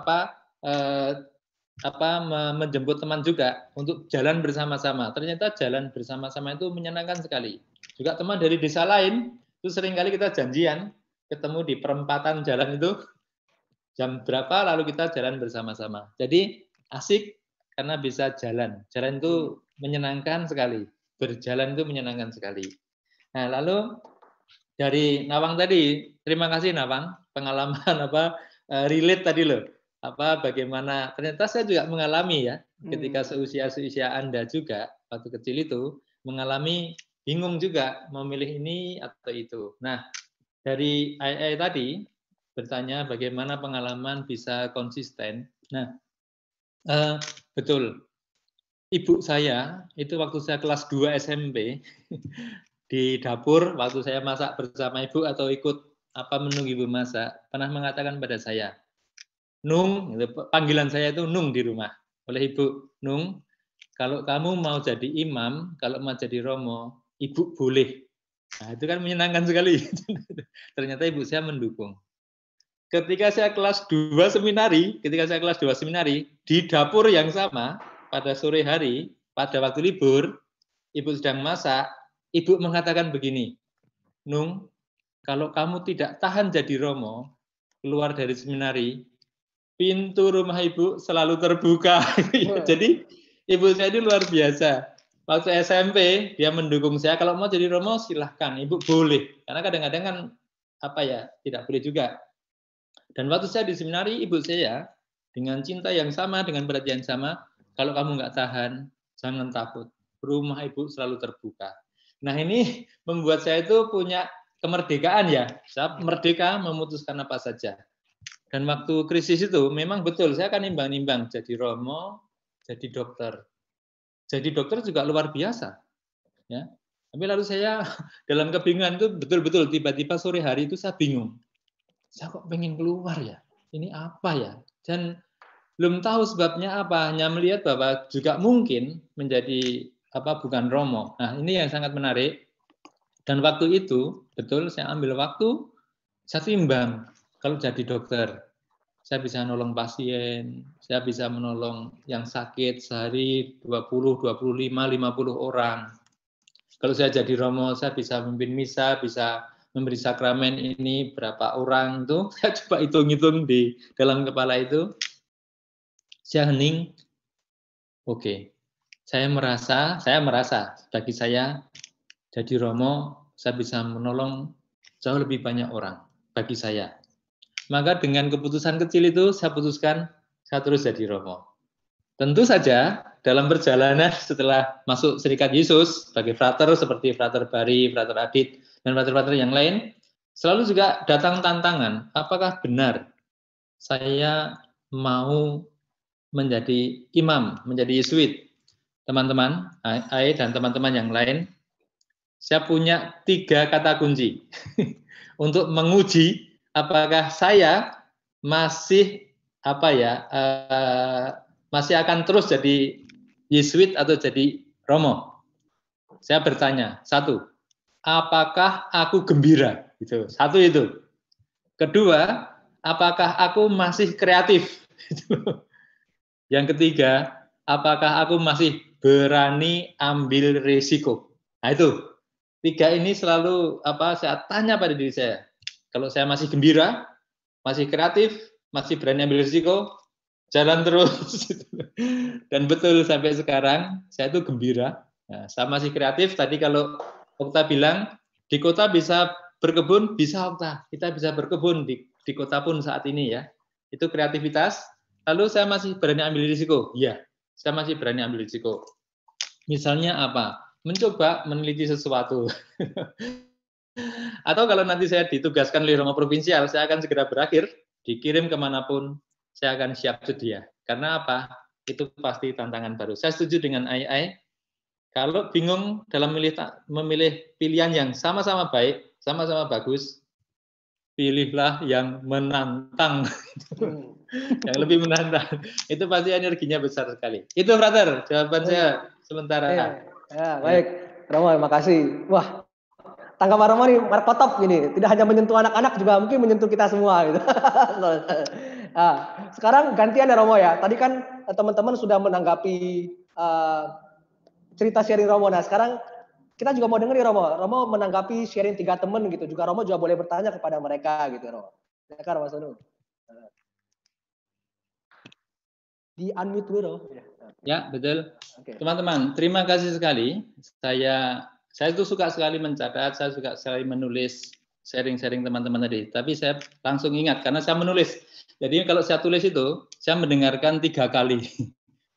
menjemput teman juga untuk jalan bersama-sama. Ternyata jalan bersama-sama itu menyenangkan sekali. Juga teman dari desa lain itu seringkali kita janjian ketemu di perempatan jalan itu jam berapa lalu kita jalan bersama-sama. Jadi asik karena bisa jalan. Jalan itu menyenangkan sekali. Berjalan itu menyenangkan sekali. Nah, lalu dari Nawang tadi, terima kasih Nawang, pengalaman relate tadi loh. Bagaimana ternyata saya juga mengalami ya ketika seusia Anda juga waktu kecil itu mengalami bingung juga memilih ini atau itu. Nah, dari Ai tadi bertanya bagaimana pengalaman bisa konsisten. Nah, betul. Ibu saya itu waktu saya kelas 2 SMP di dapur waktu saya masak bersama ibu atau ikut menunggu ibu masak pernah mengatakan pada saya, Nung, panggilan saya itu Nung di rumah oleh ibu, Nung, kalau kamu mau jadi imam, kalau mau jadi romo, ibu boleh. Nah, itu kan menyenangkan sekali. Ternyata ibu saya mendukung. Ketika saya kelas 2 seminari, di dapur yang sama, pada sore hari, pada waktu libur, ibu sedang masak, ibu mengatakan begini, Nung, kalau kamu tidak tahan jadi romo, keluar dari seminari, pintu rumah ibu selalu terbuka. Jadi ibu saya ini luar biasa. Waktu SMP, dia mendukung saya, kalau mau jadi romo silahkan, ibu boleh. Karena kadang-kadang kan tidak boleh juga. Dan waktu saya di seminari, ibu saya dengan cinta yang sama, dengan perhatian yang sama, kalau kamu nggak tahan, jangan takut. Rumah ibu selalu terbuka. Nah, ini membuat saya itu punya kemerdekaan ya. Saya merdeka memutuskan apa saja. Dan waktu krisis itu memang betul, saya akan nimbang-nimbang jadi romo, jadi dokter. Jadi dokter juga luar biasa. Ya. Tapi lalu saya dalam kebingungan itu betul-betul tiba-tiba sore hari itu saya bingung. Saya kok pengen keluar ya, ini apa ya? Dan belum tahu sebabnya apa, hanya melihat bahwa juga mungkin menjadi bukan romo. Nah, ini yang sangat menarik. Dan waktu itu, betul saya ambil waktu, saya timbang, kalau jadi dokter, saya bisa menolong pasien, saya bisa menolong yang sakit sehari 20, 25, 50 orang. Kalau saya jadi romo, saya bisa memimpin misa, bisa memberi sakramen ini berapa orang tuh, saya coba hitung-hitung di dalam kepala itu. Saya hening. Oke. Saya merasa bagi saya jadi romo, saya bisa menolong jauh lebih banyak orang bagi saya. Maka dengan keputusan kecil itu saya putuskan saya terus jadi romo. Tentu saja dalam perjalanan setelah masuk Serikat Yesus sebagai frater seperti Frater Bari, Frater Adit, dan frater-frater yang lain, selalu juga datang tantangan. Apakah benar saya mau menjadi imam, menjadi Yesuit? Teman-teman, Ai dan teman-teman yang lain, saya punya 3 kata kunci untuk menguji apakah saya masih masih akan terus jadi Yesuit atau jadi romo. Saya bertanya, 1, apakah aku gembira? Itu. 1 itu. Kedua, apakah aku masih kreatif? Yang ketiga, apakah aku masih berani ambil risiko? Nah itu, 3 ini selalu saya tanya pada diri saya. Kalau saya masih gembira, masih kreatif, masih berani ambil risiko, jalan terus. Dan betul sampai sekarang saya itu gembira. Nah, saya masih kreatif. Tadi kalau Okta bilang di kota bisa berkebun, bisa Okta. Kita bisa berkebun di kota pun saat ini ya. Itu kreativitas. Lalu saya masih berani ambil risiko. Iya, saya masih berani ambil risiko. Misalnya apa? Mencoba meneliti sesuatu. Atau kalau nanti saya ditugaskan oleh Romo Provinsial, saya akan segera berakhir, dikirim kemanapun, saya akan siap sedia. Karena apa? Itu pasti tantangan baru. Saya setuju dengan AI. Kalau bingung dalam memilih pilihan yang sama-sama baik, sama-sama bagus, pilihlah yang menantang. Yang lebih menantang. Itu pasti energinya besar sekali. Itu, Brother, jawaban saya sementara. Ya, baik. Romo, terima kasih. Wah, tanggapan Romo nih markotop gini, tidak hanya menyentuh anak-anak, juga mungkin menyentuh kita semua gitu. Nah, sekarang gantian ya Romo ya. Tadi kan teman-teman sudah menanggapi cerita sharing Romo. Nah, sekarang kita juga mau dengar nih Romo. Romo menanggapi sharing 3 teman gitu. Juga Romo juga boleh bertanya kepada mereka gitu Romo. Silakan Mas Anu. Di unmute dulu Romo. Ya, betul. Oke. Teman-teman, terima kasih sekali. Saya itu suka sekali mencatat, saya suka sekali menulis sharing-sharing teman-teman tadi. Tapi saya langsung ingat karena saya menulis. Jadi kalau saya tulis itu, saya mendengarkan 3 kali.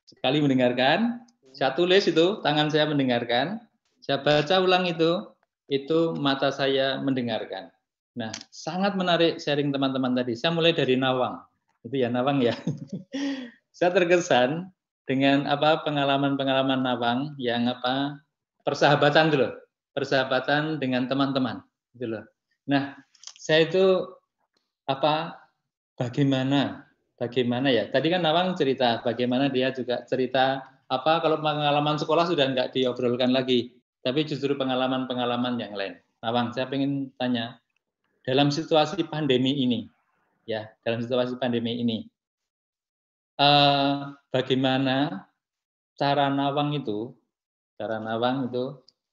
Sekali mendengarkan, saya tulis itu, tangan saya mendengarkan, saya baca ulang itu mata saya mendengarkan. Nah, sangat menarik sharing teman-teman tadi. Saya mulai dari Nawang. Itu ya Nawang ya. Saya terkesan dengan pengalaman-pengalaman Nawang yang persahabatan gitu loh. Persahabatan dengan teman-teman gitu loh. Nah, saya itu bagaimana ya? Tadi kan Nawang cerita bagaimana dia juga cerita kalau pengalaman sekolah sudah enggak diobrolkan lagi, tapi justru pengalaman-pengalaman yang lain. Nawang, saya ingin tanya, dalam situasi pandemi ini bagaimana cara Nawang itu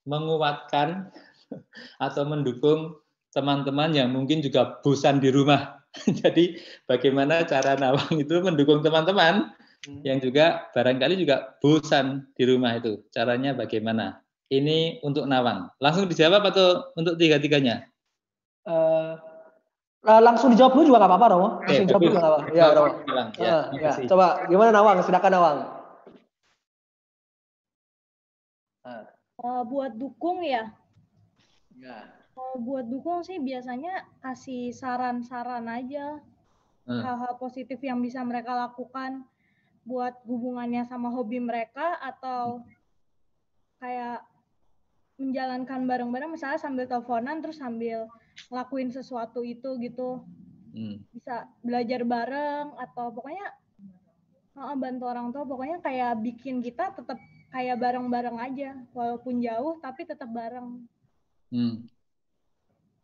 menguatkan atau mendukung teman-teman yang mungkin juga bosan di rumah. Jadi bagaimana cara Nawang itu mendukung teman-teman yang juga barangkali juga bosan di rumah itu. Caranya bagaimana? Ini untuk Nawang. Langsung dijawab atau untuk 3-tiganya? Langsung dijawab dulu juga nggak apa-apa Romo. Langsung jawab dulu nggak apa-apa. Ya Romo. Ya, coba gimana Nawang? Silakan Nawang. Buat dukung ya. Buat dukung sih biasanya kasih saran-saran aja. Hal-hal positif yang bisa mereka lakukan buat hubungannya sama hobi mereka atau kayak menjalankan bareng-bareng misalnya sambil teleponan terus sambil ngelakuin sesuatu itu gitu. Bisa belajar bareng atau pokoknya bantu orang tua, pokoknya kayak bikin kita tetap kayak bareng-bareng aja walaupun jauh tapi tetap bareng.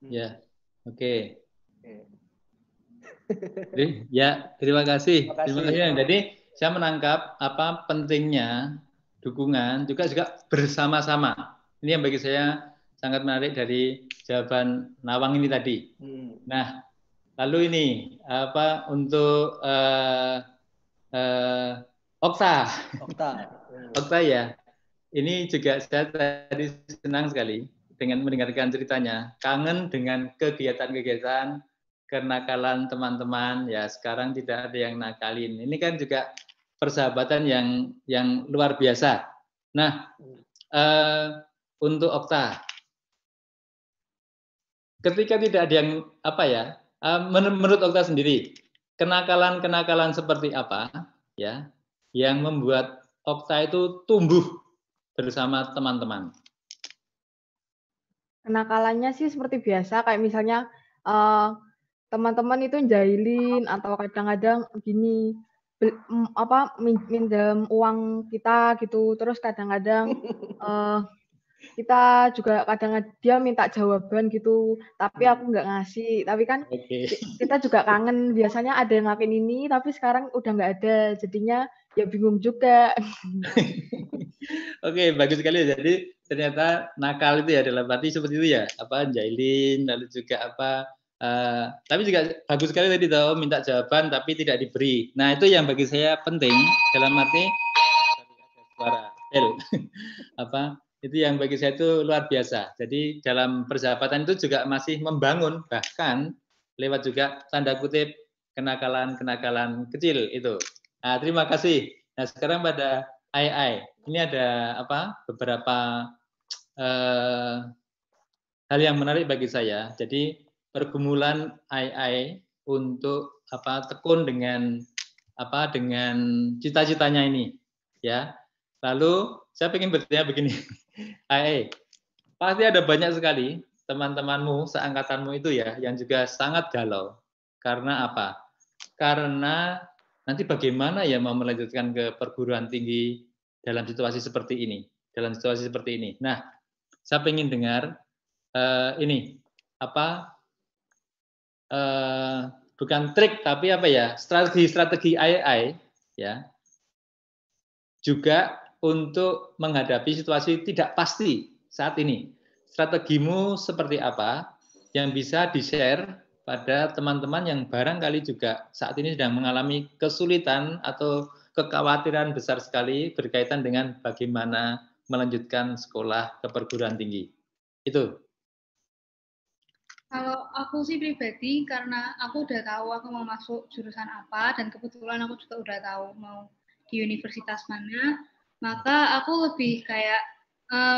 Ya, oke. Ya, terima kasih. Terima kasih. Jadi saya menangkap pentingnya dukungan juga bersama-sama. Ini yang bagi saya sangat menarik dari jawaban Nawang ini tadi. Nah, lalu ini untuk Okta ya. Ini juga saya tadi senang sekali dengan mendengarkan ceritanya. Kangen dengan kegiatan-kegiatan kenakalan teman-teman. Ya, sekarang tidak ada yang nakalin. Ini kan juga persahabatan yang luar biasa. Nah, untuk Okta, ketika tidak ada yang menurut Okta sendiri, kenakalan-kenakalan seperti apa ya yang membuat Okta itu tumbuh bersama teman-teman? Kenakalannya sih seperti biasa, kayak misalnya teman-teman itu jahilin atau kadang-kadang gini minjem uang kita gitu, terus kadang-kadang kita juga kadang dia minta jawaban gitu, tapi aku nggak ngasih. Tapi kan kita juga kangen, biasanya ada yang ngelakuin ini, tapi sekarang udah nggak ada, jadinya ya bingung juga. Oke, bagus sekali. Jadi ternyata nakal itu ya dalam arti seperti itu ya, apa jahilin, lalu juga apa. Tapi juga bagus sekali tadi tahu minta jawaban tapi tidak diberi. Nah itu yang bagi saya penting dalam arti suara apa itu yang bagi saya itu luar biasa. Jadi dalam persahabatan itu juga masih membangun, bahkan lewat juga tanda kutip kenakalan kecil itu. Nah, terima kasih. Nah sekarang pada Ai. Ini ada apa beberapa hal yang menarik bagi saya. Jadi pergumulan Ai untuk apa tekun dengan cita-citanya ini, ya. Lalu saya ingin bertanya begini, Ai, pasti ada banyak sekali teman-temanmu seangkatanmu itu ya yang juga sangat galau. Karena apa? Karena nanti bagaimana ya mau melanjutkan ke perguruan tinggi dalam situasi seperti ini, Nah, saya ingin dengar ini apa bukan trik tapi apa ya strategi AI ya juga untuk menghadapi situasi tidak pasti saat ini. Strategimu seperti apa yang bisa di-share pada teman-teman yang barangkali juga saat ini sedang mengalami kesulitan atau kekhawatiran besar sekali berkaitan dengan bagaimana melanjutkan sekolah ke perguruan tinggi. Itu. Kalau aku sih pribadi, karena aku udah tahu aku mau masuk jurusan apa, dan kebetulan aku juga udah tahu mau di universitas mana, maka aku lebih kayak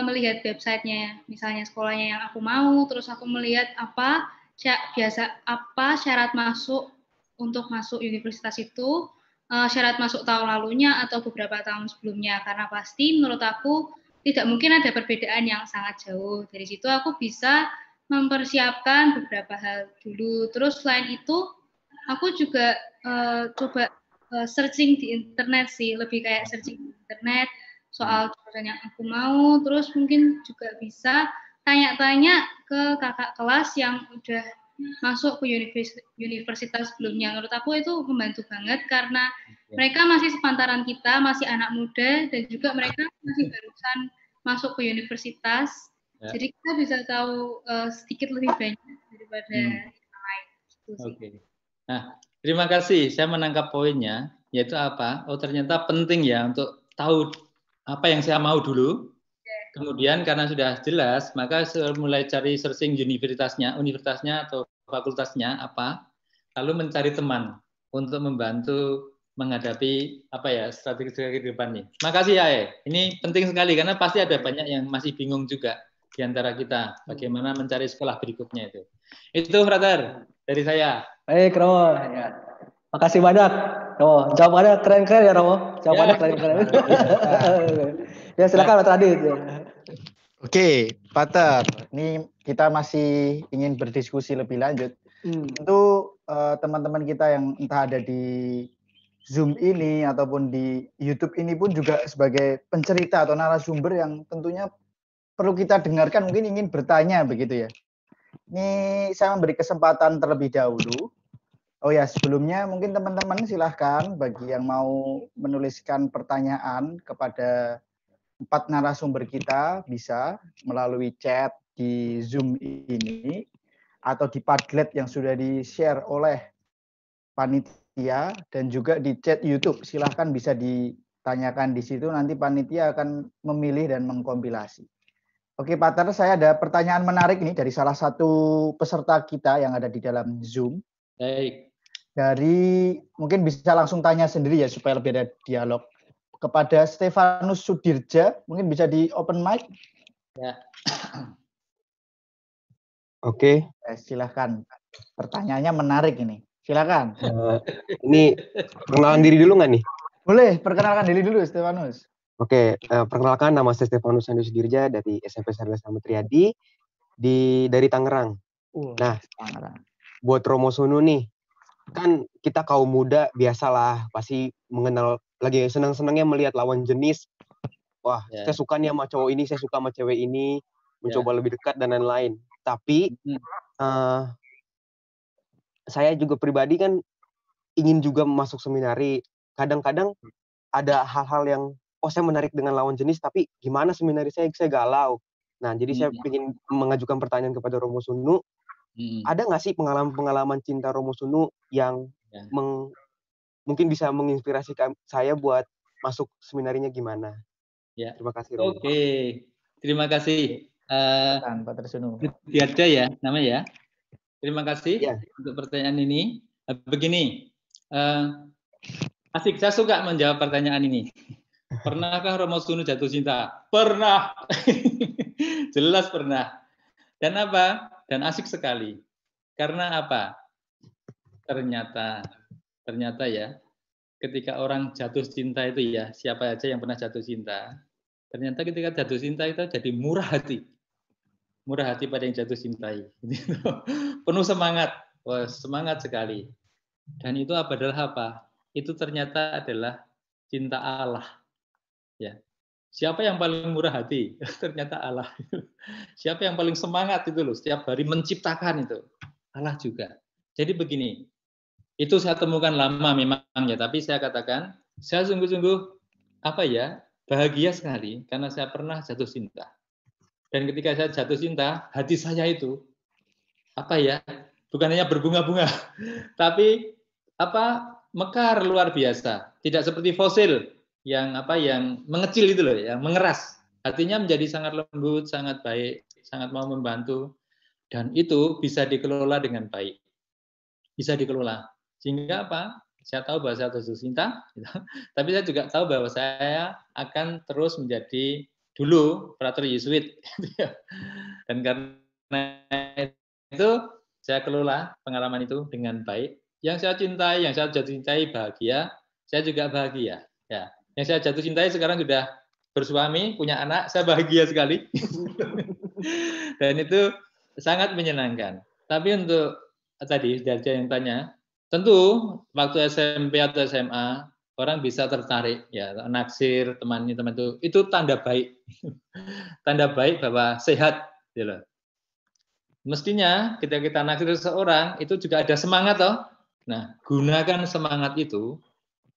melihat websitenya, misalnya sekolahnya yang aku mau, terus aku melihat apa syarat masuk untuk masuk universitas itu, syarat masuk tahun lalunya atau beberapa tahun sebelumnya, karena pasti menurut aku tidak mungkin ada perbedaan yang sangat jauh. Dari situ aku bisa mempersiapkan beberapa hal dulu. Terus selain itu, aku juga coba searching di internet sih, lebih kayak searching di internet soal jurusan yang aku mau. Terus mungkin juga bisa tanya-tanya ke kakak kelas yang udah masuk ke universitas sebelumnya. Menurut aku itu membantu banget karena mereka masih sepantaran kita, masih anak muda, dan juga mereka masih barusan masuk ke universitas. Jadi kita bisa tahu sedikit lebih banyak daripada yang lain. Oke. Nah, terima kasih. Saya menangkap poinnya, yaitu apa? Oh, ternyata penting ya untuk tahu apa yang saya mau dulu. Kemudian karena sudah jelas, maka saya mulai cari searching universitasnya atau fakultasnya apa, lalu mencari teman untuk membantu menghadapi apa ya strategi-strategi ke depan ini. Makasih ya, ini penting sekali karena pasti ada banyak yang masih bingung juga di antara kita bagaimana mencari sekolah berikutnya itu. Itu brother dari saya. Baik, Romo. Ya. Makasih banyak, Romo. Jawabannya keren-keren ya, Romo. Jawabannya keren-keren. Ya, silakan Pak Radit. Oke, Pater. Ini kita masih ingin berdiskusi lebih lanjut. Tentu teman-teman kita yang entah ada di Zoom ini ataupun di YouTube ini pun juga sebagai pencerita atau narasumber yang tentunya perlu kita dengarkan, mungkin ingin bertanya begitu ya. Ini saya memberi kesempatan terlebih dahulu. Oh ya, sebelumnya mungkin teman-teman silahkan bagi yang mau menuliskan pertanyaan kepada 4 narasumber kita bisa melalui chat di Zoom ini atau di Padlet yang sudah di-share oleh panitia dan juga di chat YouTube. Silahkan bisa ditanyakan di situ, nanti panitia akan memilih dan mengkompilasi. Oke, Pater, saya ada pertanyaan menarik ini dari salah satu peserta kita yang ada di dalam Zoom. Baik. Dari mungkin bisa langsung tanya sendiri ya supaya lebih ada dialog. Kepada Stefanus Sudirja, mungkin bisa di open mic. Ya. Oke. Silahkan. Pertanyaannya menarik ini. Silahkan. Ini perkenalan diri dulu nggak nih? Boleh, perkenalkan diri dulu, Stefanus. Oke, perkenalkan nama saya Stefanus Sudirja dari SMP Sarjana Slamet Riyadi dari Tangerang. Nah, Tangerang. Buat Romo Sunu nih, kan kita kaum muda biasalah pasti mengenal lagi senang-senangnya melihat lawan jenis wah saya suka nih sama cowok ini, saya suka sama cewek ini, mencoba lebih dekat dan lain-lain. Tapi saya juga pribadi kan ingin juga masuk seminari. Kadang-kadang ada hal-hal yang saya menarik dengan lawan jenis, tapi gimana seminari saya galau. Nah, jadi saya ingin mengajukan pertanyaan kepada Romo Sunu. Ada nggak sih pengalaman-pengalaman cinta Romo Sunu yang mungkin bisa menginspirasi saya buat masuk seminarinya gimana? Ya. Terima kasih, Romo. Oke, terima kasih. Pak Tersunu. Diada ya, namanya ya. Terima kasih untuk pertanyaan ini. Begini, asik, saya suka menjawab pertanyaan ini. Pernahkah Romo Sunu jatuh cinta? Pernah. Jelas pernah. Dan apa? Dan asik sekali. Karena apa? Ternyata ya, ketika orang jatuh cinta itu ya, siapa aja yang pernah jatuh cinta, ternyata ketika jatuh cinta itu jadi murah hati. Murah hati pada yang jatuh cintai. Penuh semangat. Wah, semangat sekali. Dan itu adalah apa? Itu ternyata adalah cinta Allah. Ya. Siapa yang paling murah hati? Ternyata Allah. Siapa yang paling semangat itu loh, setiap hari menciptakan itu? Allah juga. Jadi begini, itu saya temukan lama memang ya, tapi saya katakan, saya sungguh-sungguh bahagia sekali karena saya pernah jatuh cinta. Dan ketika saya jatuh cinta, hati saya itu bukan hanya berbunga-bunga, tapi mekar luar biasa. Tidak seperti fosil yang mengecil itu loh, yang mengeras. Hatinya menjadi sangat lembut, sangat baik, sangat mau membantu, dan itu bisa dikelola dengan baik. Bisa dikelola. Sehingga saya tahu bahwa saya jatuh cinta, tapi saya juga tahu bahwa saya akan terus menjadi dulu frater Yesuit. Dan karena itu saya kelola pengalaman itu dengan baik. Yang saya cintai, yang saya jatuh cintai bahagia, saya juga bahagia. Ya, yang saya jatuh cintai sekarang sudah bersuami, punya anak, saya bahagia sekali. Dan itu sangat menyenangkan. Tapi untuk tadi ada yang tanya, tentu waktu SMP atau SMA orang bisa tertarik ya, naksir teman-teman itu tanda baik. Tanda baik bahwa sehat gitu. Mestinya ketika kita naksir seseorang itu juga ada semangat toh. Nah, gunakan semangat itu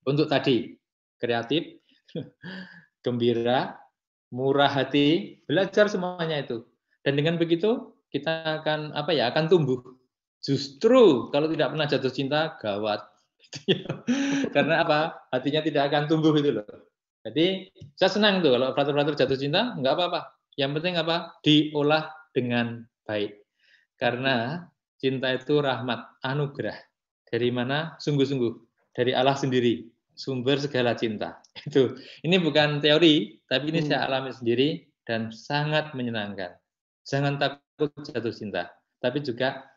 untuk tadi kreatif, gembira, murah hati, belajar semuanya itu. Dan dengan begitu kita akan akan tumbuh. Justru kalau tidak pernah jatuh cinta gawat. Karena hatinya tidak akan tumbuh itu loh. Jadi saya senang tuh kalau frater-frater jatuh cinta, nggak apa-apa. Yang penting diolah dengan baik. Karena cinta itu rahmat, anugerah. Dari mana? Sungguh-sungguh dari Allah sendiri, sumber segala cinta. Ini bukan teori, tapi ini saya alami sendiri dan sangat menyenangkan. Jangan takut jatuh cinta, tapi juga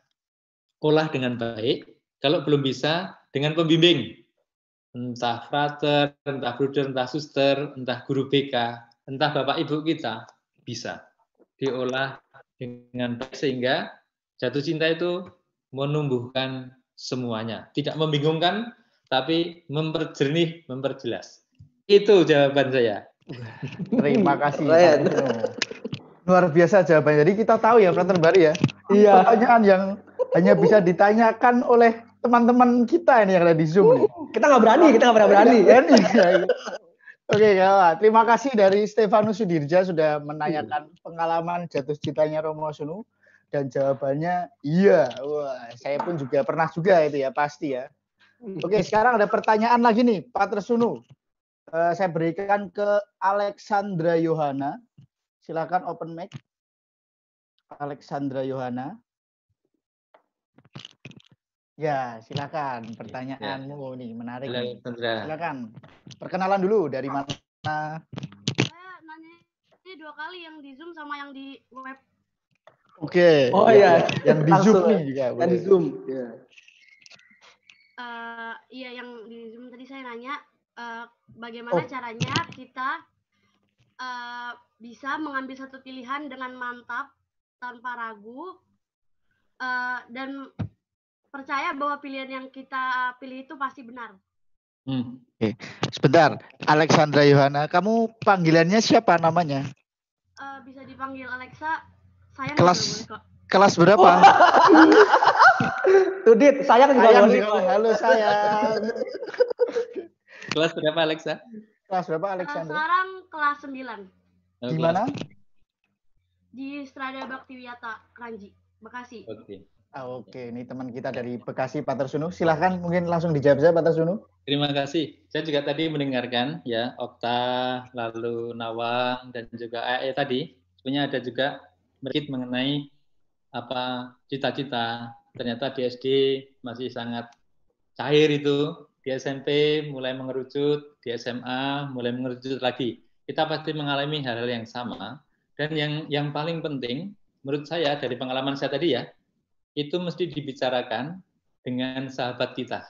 olah dengan baik. Kalau belum bisa, dengan pembimbing. Entah frater, entah bruder, entah suster, entah guru BK, entah bapak ibu kita, bisa diolah dengan baik sehingga jatuh cinta itu menumbuhkan semuanya. Tidak membingungkan, tapi memperjernih, memperjelas. Itu jawaban saya. Terima kasih. Luar biasa jawabannya. Jadi kita tahu ya, frater Bari ya. Iya. Pertanyaan yang hanya bisa ditanyakan oleh teman-teman kita ini yang ada di Zoom nih. Kita nggak pernah berani. Oke, kawan. Terima kasih dari Stefanus Sudirja sudah menanyakan pengalaman jatuh cintanya Romo Sunu. Dan jawabannya iya. Wah, saya pun juga pernah juga itu ya, pasti ya. Oke, sekarang ada pertanyaan lagi nih, Pak Tersunu. Saya berikan ke Alexandra Yohana. Silakan open mic. Alexandra Yohana. Ya, silakan. Pertanyaanmu nih menarik. Silakan. Perkenalan dulu dari mana? Saya nanya ini 2 kali, yang di Zoom sama yang di web. Oke. Oh iya, yang di Zoom nih juga. Yang di Zoom. Iya. Iya, yang di Zoom tadi saya nanya bagaimana caranya kita bisa mengambil satu pilihan dengan mantap tanpa ragu dan percaya bahwa pilihan yang kita pilih itu pasti benar. Oke. Sebentar, Alexandra Yohana, kamu panggilannya siapa namanya? Bisa dipanggil Alexa. Sayang Kelas berapa? Tudit, sayang juga Sayang boleh. sekali. Halo sayang. Kelas berapa Alexa? Kelas berapa Alexandra? Sekarang kelas 9. Di mana? Di Strada Baktiwiyata, Kranji, Bekasi. Oke. Ini teman kita dari Bekasi, Pak Tersunu. Silahkan mungkin langsung dijawab saja, Pak Tersunu. Terima kasih. Saya juga tadi mendengarkan ya Okta, lalu Nawang dan juga AE tadi. Sebenarnya ada juga sedikit mengenai apa cita-cita. Ternyata di SD masih sangat cair itu. Di SMP mulai mengerucut, di SMA mulai mengerucut lagi. Kita pasti mengalami hal-hal yang sama. Dan yang paling penting menurut saya dari pengalaman saya tadi ya, itu mesti dibicarakan dengan sahabat kita.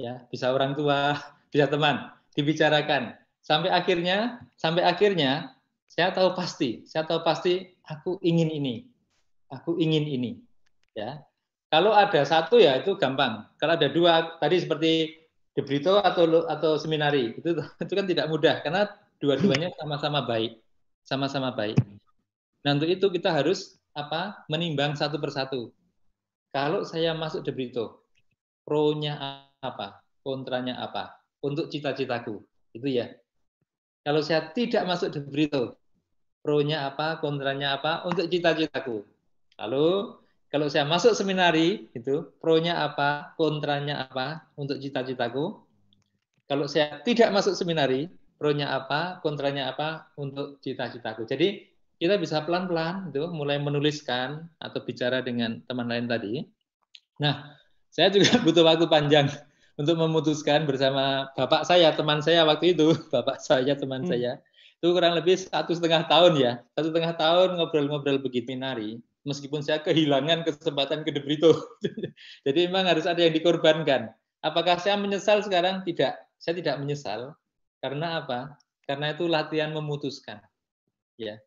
Ya, bisa orang tua, bisa teman, dibicarakan. Sampai akhirnya saya tahu pasti aku ingin ini. Ya. Kalau ada satu ya itu gampang. Kalau ada dua tadi seperti De Brito atau seminari, itu kan tidak mudah karena dua-duanya sama-sama baik. Nah, untuk itu kita harus menimbang satu persatu. Kalau saya masuk De Brito, pro-nya apa, kontranya apa untuk cita-citaku, itu ya. Kalau saya tidak masuk De Brito, pro-nya apa, kontranya apa untuk cita-citaku. Lalu kalau saya masuk seminari, itu pro-nya apa, kontranya apa untuk cita-citaku. Kalau saya tidak masuk seminari, pro-nya apa, kontranya apa untuk cita-citaku. Jadi kita bisa pelan-pelan itu mulai menuliskan atau bicara dengan teman lain tadi. Nah, saya juga butuh waktu panjang untuk memutuskan bersama bapak saya, teman saya waktu itu, bapak saya, teman saya, itu kurang lebih 1,5 tahun ya, 1,5 tahun ngobrol-ngobrol begitu seminari, meskipun saya kehilangan kesempatan ke De Brito. Jadi memang harus ada yang dikorbankan. Apakah saya menyesal sekarang? Tidak, saya tidak menyesal. Karena apa? Karena itu latihan memutuskan. Ya.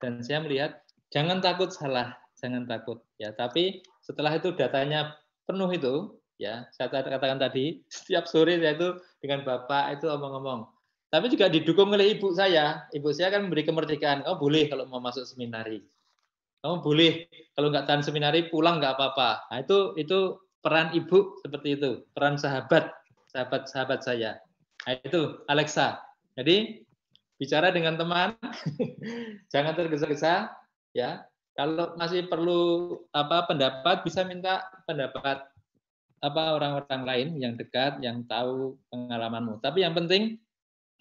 Dan saya melihat jangan takut salah, jangan takut ya. Tapi setelah itu datanya penuh itu, ya saya katakan tadi setiap sore saya itu dengan bapak itu omong-omong. Tapi juga didukung oleh ibu saya. Ibu saya kan memberi kemerdekaan. Kamu boleh kalau mau masuk seminari. Kamu boleh kalau nggak tahan seminari pulang nggak apa-apa. Nah, itu peran ibu seperti itu, peran sahabat saya. Nah, itu Alexa. Jadi bicara dengan teman, jangan tergesa-gesa, ya. Kalau masih perlu pendapat, bisa minta pendapat orang-orang lain yang dekat, yang tahu pengalamanmu. Tapi yang penting,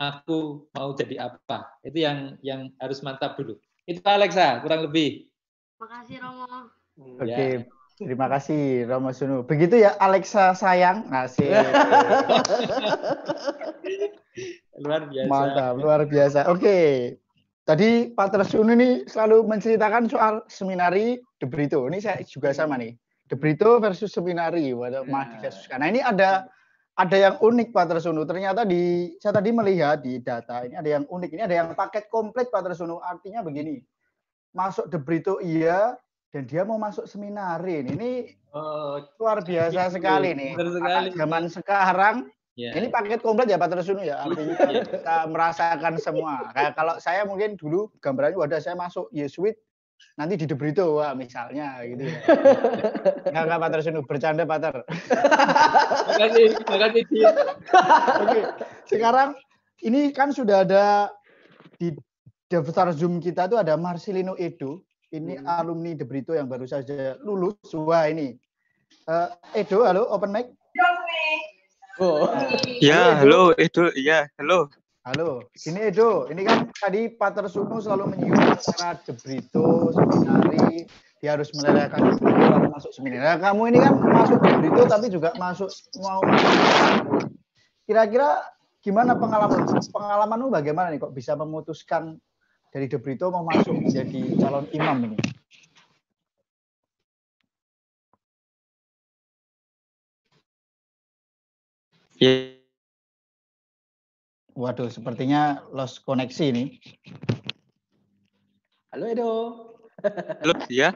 aku mau jadi apa? Itu yang harus mantap dulu. Itu Alexa, kurang lebih. Makasih Romo. Oke, terima kasih Romo Sunu. Begitu ya Alexa sayang, ngasih. Luar biasa. Mantap, luar biasa. Oke. Tadi Pak Tersunu ini selalu menceritakan soal seminari De Brito. Ini saya juga sama nih. De Brito versus seminari. Nah, ini ada yang unik Pak Tersunu. Ternyata saya tadi melihat di data ini ada yang unik. Ini ada yang paket komplit Pak Tersunu. Artinya begini. Masuk De Brito iya dan dia mau masuk seminari. Ini luar biasa sekali nih. Zaman sekarang ini paket komplit ya Pak Tersunu ya, artinya kita merasakan semua. Kayak kalau saya mungkin dulu gambarannya wadah saya masuk Yesuit nanti di De Brito misalnya gitu ya. Enggak Pak Tersunu, bercanda Pak Ter. Makasih. Oke. Sekarang ini kan sudah ada di daftar Zoom kita tuh ada Marcelino Edo. Ini alumni De Brito yang baru saja lulus. Wah ini. Edo, halo, open mic. Oh. Ya, halo Edo. Ya, halo. Halo, ini Edo. Ini kan tadi Pak Tersunu selalu menyinggung cara De Brito, seminari, dia harus melelehkan De Brito lalu masuk seminari. Nah, kamu ini kan masuk De Brito tapi juga mau masuk. Kira-kira gimana pengalamanmu bagaimana nih kok bisa memutuskan dari De Brito mau masuk menjadi calon imam ini? Waduh, sepertinya lost koneksi ini. Halo Edo. Halo, ya.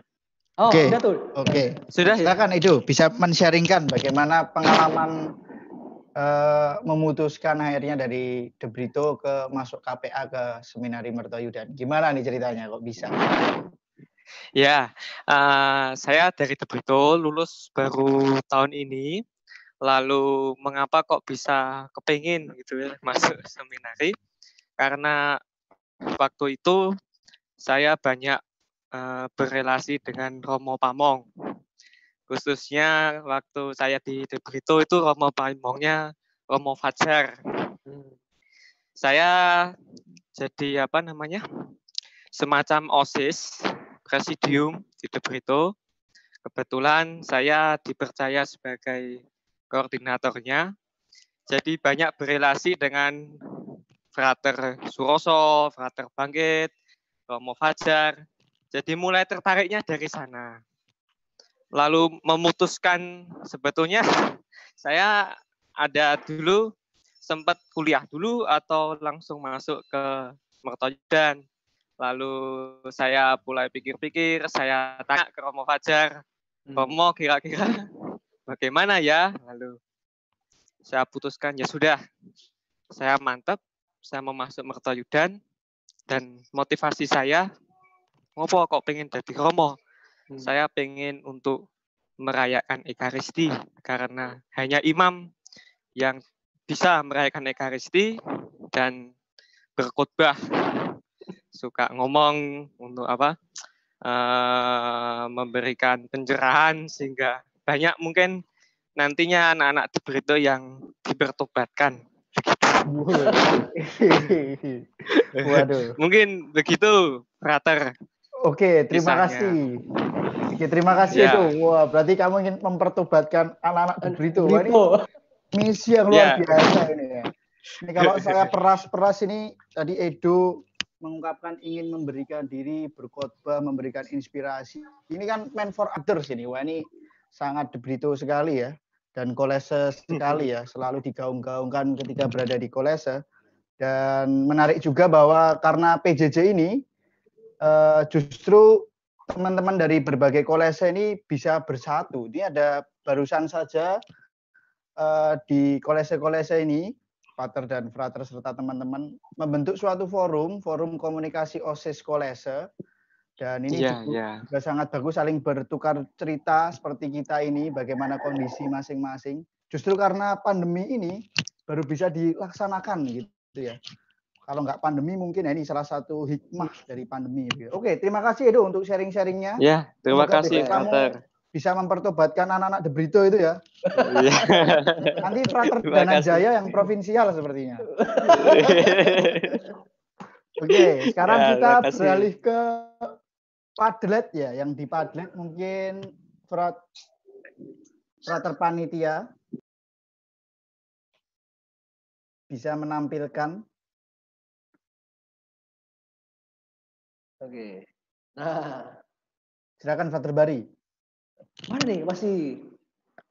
Oh, Oke. sudah tuh. Oke. Sudah. Silakan Edo, bisa men-sharingkan bagaimana pengalaman memutuskan akhirnya dari De Brito ke masuk KPA ke Seminari Mertoyudan? Gimana nih ceritanya kok bisa? Ya, saya dari De Brito lulus baru tahun ini. Lalu mengapa kok bisa kepingin gitu ya masuk seminari? Karena waktu itu saya banyak berrelasi dengan Romo Pamong. Khususnya waktu saya di De Brito itu Romo Pamongnya Romo Fajar. Saya jadi semacam OSIS, presidium di De Brito. Kebetulan saya dipercaya sebagai koordinatornya. Jadi banyak berelasi dengan Frater Suroso, Frater Bangkit, Romo Fajar. Jadi mulai tertariknya dari sana. Lalu memutuskan sebetulnya saya ada dulu sempat kuliah dulu atau langsung masuk ke Mertoyudan. Lalu saya mulai pikir-pikir, saya tanya ke Romo Fajar, Romo kira-kira bagaimana ya? Lalu saya putuskan ya sudah, saya mantap, saya mau masuk Mertoyudan, dan motivasi saya, ngopo kok pengen jadi Romo? Saya pengen untuk merayakan Ekaristi, karena hanya imam yang bisa merayakan Ekaristi dan berkhotbah. Suka ngomong untuk memberikan pencerahan sehingga banyak mungkin nantinya anak-anak De Brito yang dibertobatkan. Waduh. Mungkin begitu, Frater. Oke, terima kasih. Oke, terima kasih itu. Wah, berarti kamu ingin mempertobatkan anak-anak De Brito. Wah, ini misi yang luar biasa ini ya. Ini kalau saya peras-peras ini tadi Edo mengungkapkan ingin memberikan diri, berkhotbah, memberikan inspirasi. Ini kan man for others ini. Wah, ini sangat De Brito sekali ya. Dan kolese sekali ya, selalu digaung-gaungkan ketika berada di kolese. Dan menarik juga bahwa karena PJJ ini justru teman-teman dari berbagai kolese ini bisa bersatu. Ini ada barusan saja di kolese-kolese ini, Pater dan Frater serta teman-teman membentuk suatu forum komunikasi OSIS kolese. Dan ini juga sangat bagus saling bertukar cerita seperti kita ini, bagaimana kondisi masing-masing. Justru karena pandemi ini baru bisa dilaksanakan gitu ya. Kalau nggak pandemi mungkin ini salah satu hikmah dari pandemi. Oke, terima kasih Edo untuk sharing-sharingnya. Ya, terima kasih kamu bisa mempertobatkan anak-anak De Brito itu ya. Nanti Frater Dananjaya yang provinsial sepertinya. Oke, sekarang kita beralih ke Padlet ya, yang di Padlet mungkin Frater Panitia bisa menampilkan. Oke. Nah, silakan Frater Bari. Mana nih masih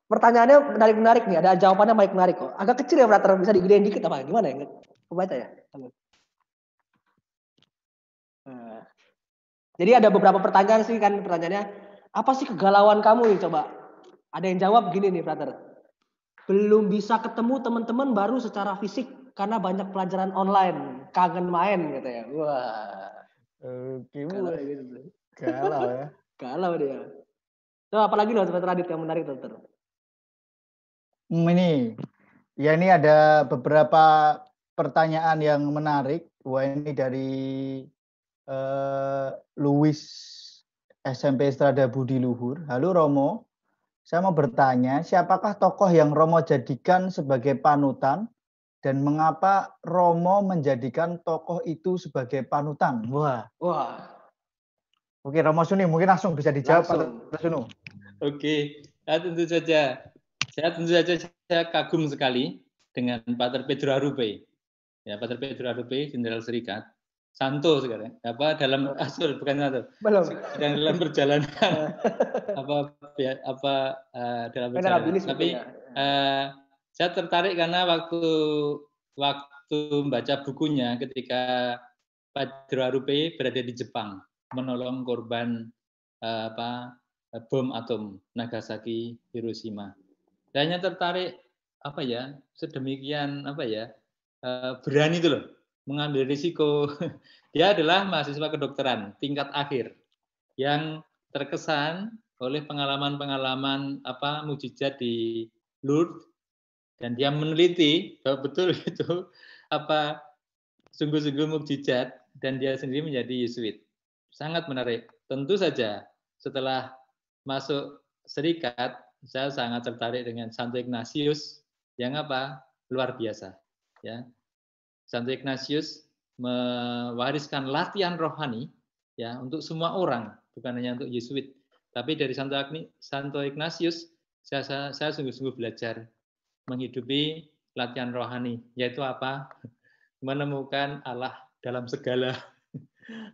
pertanyaannya menarik nih, ada jawabannya menarik kok. Agak kecil ya Frater, bisa digedein dikit apa gimana ya? Kebaca ya. Nah. Jadi ada beberapa pertanyaan sih kan, pertanyaannya apa sih kegalauan kamu nih, coba. Ada yang jawab gini nih Frater. Belum bisa ketemu teman-teman baru secara fisik karena banyak pelajaran online, kangen main katanya. Wah. Oke, galau ya. Galau dia. Coba apalagi loh Frater Adit yang menarik Frater. Ini ada beberapa pertanyaan yang menarik. Wah, ini dari Louis SMP Strada Budi Luhur. Halo Romo, saya mau bertanya, siapakah tokoh yang Romo jadikan sebagai panutan dan mengapa Romo menjadikan tokoh itu sebagai panutan? Wah. Oke, Romo Suni mungkin langsung bisa dijawab Pak Sunu. Oke, tentu saja. Saya kagum sekali dengan Pater Pedro Arupe. Ya, Pater Pedro Arupe, Jenderal Serikat. Santo sekarang dalam dalam perjalanan dalam perjalanan. Tapi saya tertarik karena waktu membaca bukunya ketika Pedro Arupe berada di Jepang menolong korban bom atom Nagasaki Hiroshima. Saya hanya tertarik apa ya, sedemikian apa ya, berani itu loh, mengambil risiko. Dia adalah mahasiswa kedokteran tingkat akhir yang terkesan oleh pengalaman-pengalaman apa mukjizat di Lourdes, dan dia meneliti bahwa betul itu apa sungguh-sungguh mukjizat, dan dia sendiri menjadi Yesuit. Sangat menarik. Tentu saja setelah masuk serikat, saya sangat tertarik dengan Santo Ignatius yang apa? Luar biasa. Ya. Santo Ignatius mewariskan latihan rohani ya untuk semua orang, bukan hanya untuk Yesuit. Tapi dari Santo Ignatius saya sungguh-sungguh belajar menghidupi latihan rohani, yaitu apa? Menemukan Allah dalam segala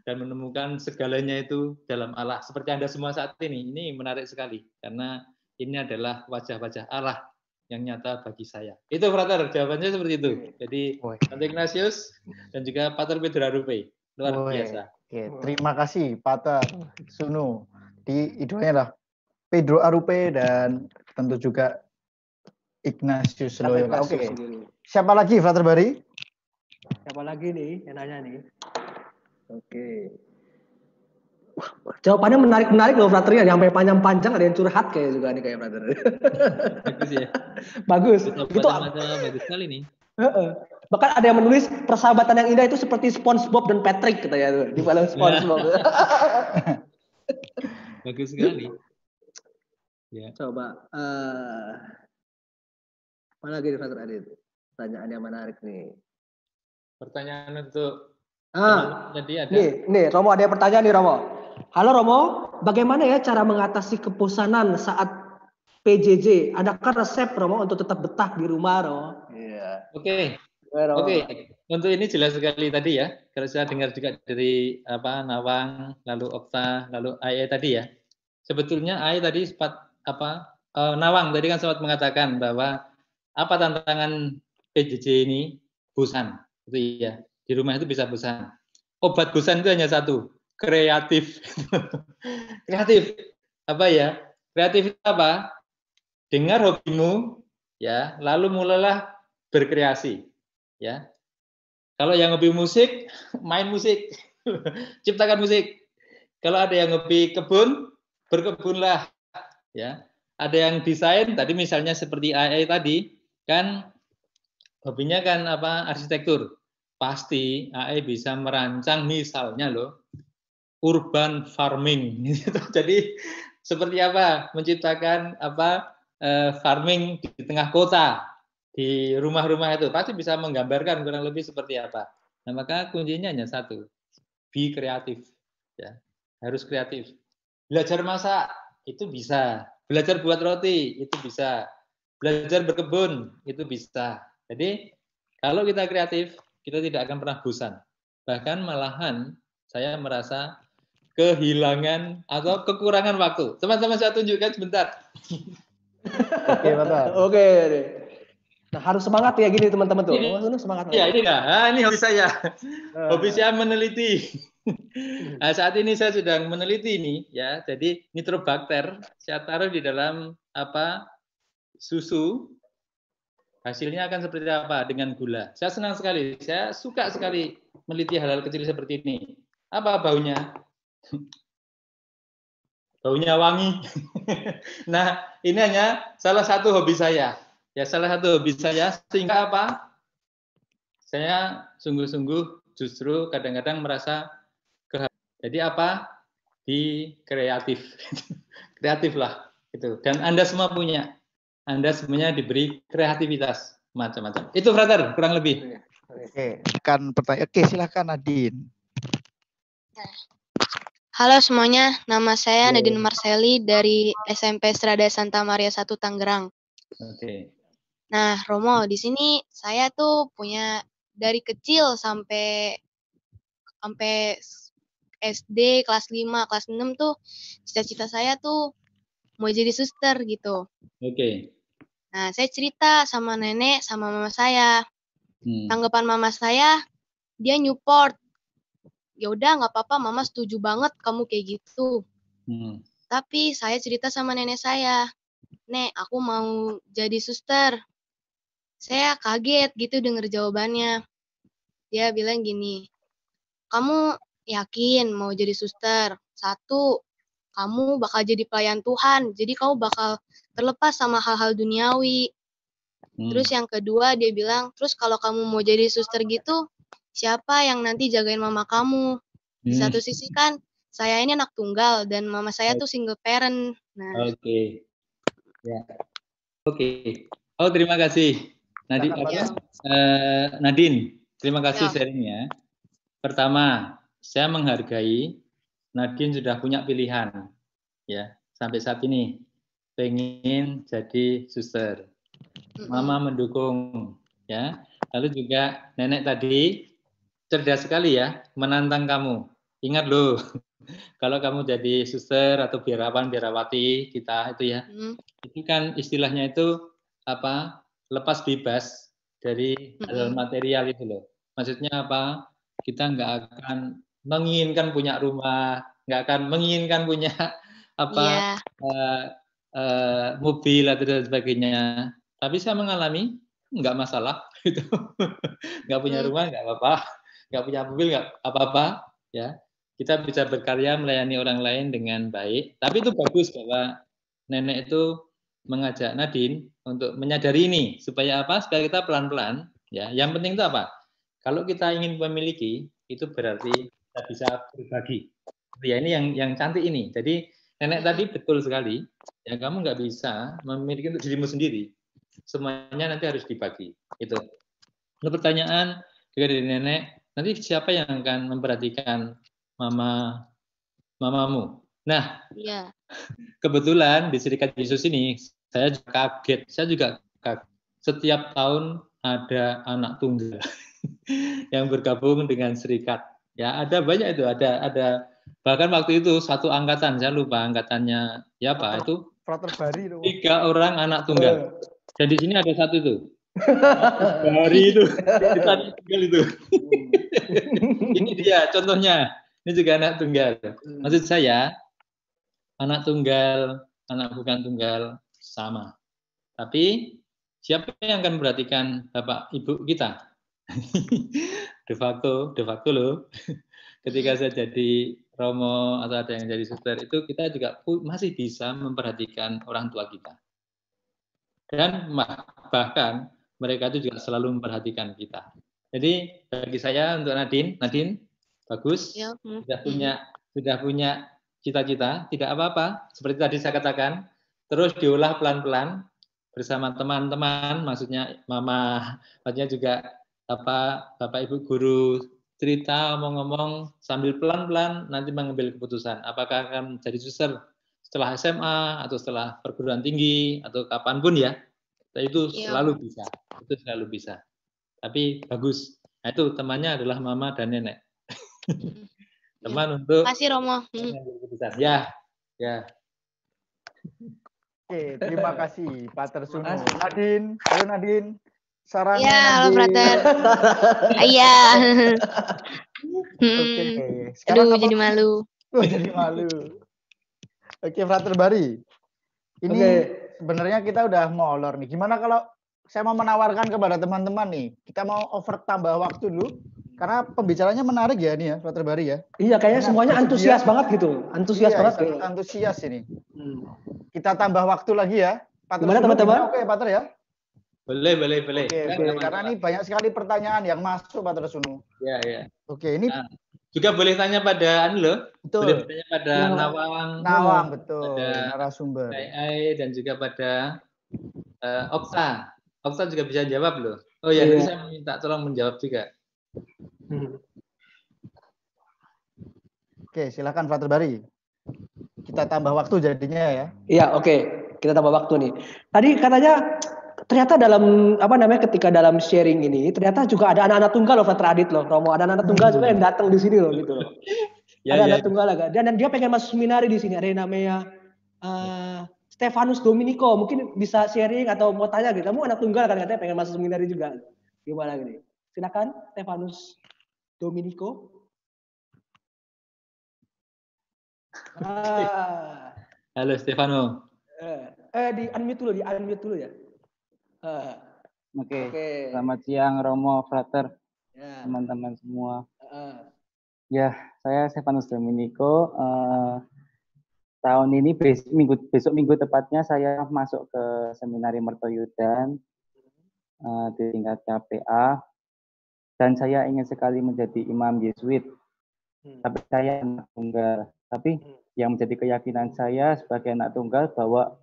dan menemukan segalanya itu dalam Allah. Seperti Anda semua saat ini menarik sekali karena ini adalah wajah-wajah Allah yang nyata bagi saya. Itu Frater, jawabannya seperti itu. Jadi Santo Ignatius dan juga Pater Pedro Arupe. Luar biasa. Oke, terima kasih Pater Sunu. Di idolanya lah Pedro Arupe dan tentu juga Ignatius Loyola. Oke. Siapa lagi Frater Bari? Siapa lagi nih yang nanya nih? Oke. Wah, jawabannya menarik loh Fraternya, sampai panjang-panjang, ada yang curhat kayak juga nih kayak Frater. Bagus ya. Bagus. Itu bagus sekali nih. Bahkan ada yang menulis persahabatan yang indah itu seperti SpongeBob dan Patrick katanya tuh di film SpongeBob. Bagus sekali. Ya. Coba mana lagi Frater Adit? Pertanyaan yang menarik nih. Pertanyaan untuk jadi ada. Nih Romo, ada pertanyaan nih Romo. Halo Romo, bagaimana ya cara mengatasi kebosanan saat PJJ? Adakah resep Romo untuk tetap betah di rumah Romo? Iya. Oke. Untuk ini jelas sekali tadi ya. Kalau saya dengar juga dari Nawang, lalu Okta, lalu Ae tadi ya. Sebetulnya Ae tadi Nawang tadi kan sempat mengatakan bahwa apa tantangan PJJ ini? Bosan, itu ya. Di rumah itu bisa bosan. Obat bosan itu hanya satu, kreatif. Kreatif. Apa ya? Kreatif itu apa? Dengar hobimu, ya, lalu mulailah berkreasi, ya. Kalau yang hobi musik, main musik, ciptakan musik. Kalau ada yang hobi kebun, berkebunlah, ya. Ada yang desain, tadi misalnya seperti AE tadi, kan hobinya kan arsitektur. Pasti AE bisa merancang misalnya loh urban farming. Jadi seperti apa menciptakan farming di tengah kota, di rumah-rumah itu pasti bisa menggambarkan kurang lebih seperti apa. Nah, maka kuncinya hanya satu, be kreatif, ya, harus kreatif. Belajar masak itu bisa, belajar buat roti itu bisa, belajar berkebun itu bisa. Jadi kalau kita kreatif, kita tidak akan pernah bosan. Bahkan malahan saya merasa kehilangan atau kekurangan waktu. Teman-teman saya tunjukkan sebentar. Oke, Bapak. Oke. Nah, harus semangat ya gini teman-teman tuh. Semangat. Iya, ini enggak. Ini hobi saya. Hobi saya meneliti. Nah, saat ini saya sedang meneliti ini ya. Jadi nitrobakter saya taruh di dalam susu. Hasilnya akan seperti apa dengan gula. Saya senang sekali. Saya suka sekali meneliti hal-hal kecil seperti ini. Apa baunya? Baunya wangi. Nah, ini hanya salah satu hobi saya. Ya, salah satu hobi saya. Sehingga apa? Saya sungguh-sungguh justru kadang-kadang merasa jadi apa? Di kreatif. Kreatiflah. Gitu. Dan Anda semua punya. Anda semuanya diberi kreativitas macam-macam. Itu Frater, kurang lebih. Oke, kan pertanyaan. Oke, silakan Nadine. Halo semuanya, nama saya Nadine Marceli dari SMP Strada Santa Maria 1 Tangerang. Oke. Nah, Romo, di sini saya tuh punya dari kecil sampai SD kelas 5, kelas 6 tuh cita-cita saya tuh mau jadi suster gitu. Oke. Nah, saya cerita sama nenek sama mama saya. Tanggapan mama saya, dia Newport. Ya udah nggak apa-apa, mama setuju banget kamu kayak gitu. Tapi saya cerita sama nenek saya, Nek, aku mau jadi suster. Saya kaget gitu denger jawabannya. Dia bilang gini, kamu yakin mau jadi suster? 1, kamu bakal jadi pelayan Tuhan, jadi kamu bakal terlepas sama hal-hal duniawi. Terus yang kedua dia bilang, terus kalau kamu mau jadi suster gitu, siapa yang nanti jagain mama kamu? Di satu sisi kan, saya ini anak tunggal dan mama saya tuh single parent. Nah. Oke. Ya. Oke. Oh, terima kasih. Nadine, terima kasih sharingnya. Pertama, saya menghargai Nadine sudah punya pilihan, ya sampai saat ini pengen jadi suster. Mama mendukung, ya. Lalu juga nenek tadi cerdas sekali ya, menantang kamu. Ingat loh, kalau kamu jadi suster atau biarawati kita itu ya, itu kan istilahnya itu apa? Lepas bebas dari hal material itu loh. Maksudnya apa? Kita nggak akan menginginkan punya rumah, nggak akan menginginkan punya apa mobil atau dan sebagainya. Tapi saya mengalami nggak masalah itu, nggak punya rumah nggak apa-apa, nggak punya mobil nggak apa-apa, ya. Kita bisa berkarya melayani orang lain dengan baik. Tapi itu bagus bahwa nenek itu mengajak Nadine untuk menyadari ini supaya apa? Supaya kita pelan-pelan, ya. Yang penting itu apa? Kalau kita ingin memiliki, itu berarti kita bisa berbagi. Ya ini yang cantik ini. Jadi nenek tadi betul sekali. Ya kamu nggak bisa memiliki untuk dirimu sendiri. Semuanya nanti harus dibagi. Itu. Untuk pertanyaan juga dari nenek, nanti siapa yang akan memperhatikan mamamu? Nah, kebetulan di Serikat Yesus ini saya juga kaget. Saya juga kaget. Setiap tahun ada anak tunggal yang bergabung dengan serikat. Ya, ada banyak itu. Ada bahkan waktu itu satu angkatan, saya lupa angkatannya ya apa itu. Frater Bari itu. 3 orang anak tunggal. Dan di sini ada satu itu. Bari itu. Kita tunggal itu. Ini dia contohnya. Ini juga anak tunggal. Maksud saya anak tunggal, anak bukan tunggal sama. Tapi siapa yang akan memperhatikan bapak ibu kita? de facto loh. Ketika saya jadi romo atau ada yang jadi suster itu kita juga masih bisa memperhatikan orang tua kita. Dan bahkan mereka itu juga selalu memperhatikan kita. Jadi bagi saya untuk Nadine bagus, sudah punya cita-cita, tidak apa-apa. Seperti tadi saya katakan, terus diolah pelan-pelan bersama teman-teman, maksudnya mama, maksudnya juga bapak ibu guru cerita, ngomong-ngomong sambil pelan-pelan nanti mengambil keputusan. Apakah akan jadi suster setelah SMA atau setelah perguruan tinggi atau kapanpun ya, itu selalu bisa. Itu selalu bisa. Tapi bagus. Nah, itu temannya adalah mama dan nenek. Teman untuk kasih Romo. Ya. Oke, terima kasih Pater Sunu. Nadine, halo Nadine. Sarannya ya, halo Frater. Iya. Oke, sekarang aduh, jadi malu. Jadi malu. Oke, Frater Bari. Ini sebenarnya kita udah molor nih. Gimana kalau saya mau menawarkan kepada teman-teman nih, kita mau over tambah waktu dulu. Karena pembicaranya menarik ya nih ya, Frater Bari ya. Iya, kayaknya semuanya antusias banget gitu. Antusias banget. Antusias ini. Kita tambah waktu lagi ya. Pater gimana teman-teman? Oke, Pater ya. Boleh. Oke. Karena ini banyak sekali pertanyaan yang masuk, Pater Sunu. Iya. Oke, ini juga boleh tanya pada betul. Boleh tanya pada Nawang betul. Pada narasumber. Dan juga pada Okta. Okta juga bisa jawab loh. Oh ya, nanti saya minta tolong menjawab juga. Oke, silakan Frater Bari. Kita tambah waktu jadinya ya. Iya, oke. Kita tambah waktu nih. Tadi katanya ternyata dalam ketika dalam sharing ini ternyata juga ada anak-anak tunggal loh, Frater Adit loh, Romo. Ada anak-anak tunggal juga yang datang di sini loh gitu loh. Ada anak tunggal agak. Dan dia pengen masuk seminari di sini. Ada yang namanya Stefanus Dominico. Mungkin bisa sharing atau mau tanya gitu. Kamu anak tunggal kan katanya pengen masuk seminari juga. Gimana gini? Silakan Stefanus Dominico. Halo Stefano. Di unmute dulu ya. Oke. Selamat siang Romo, Frater, teman-teman semua. Ya, saya Stefanus Dominico. Tahun ini besok minggu tepatnya saya masuk ke Seminari Mertoyudan di tingkat KPA, dan saya ingin sekali menjadi imam Yesuit. Tapi saya anak tunggal. Tapi yang menjadi keyakinan saya sebagai anak tunggal bahwa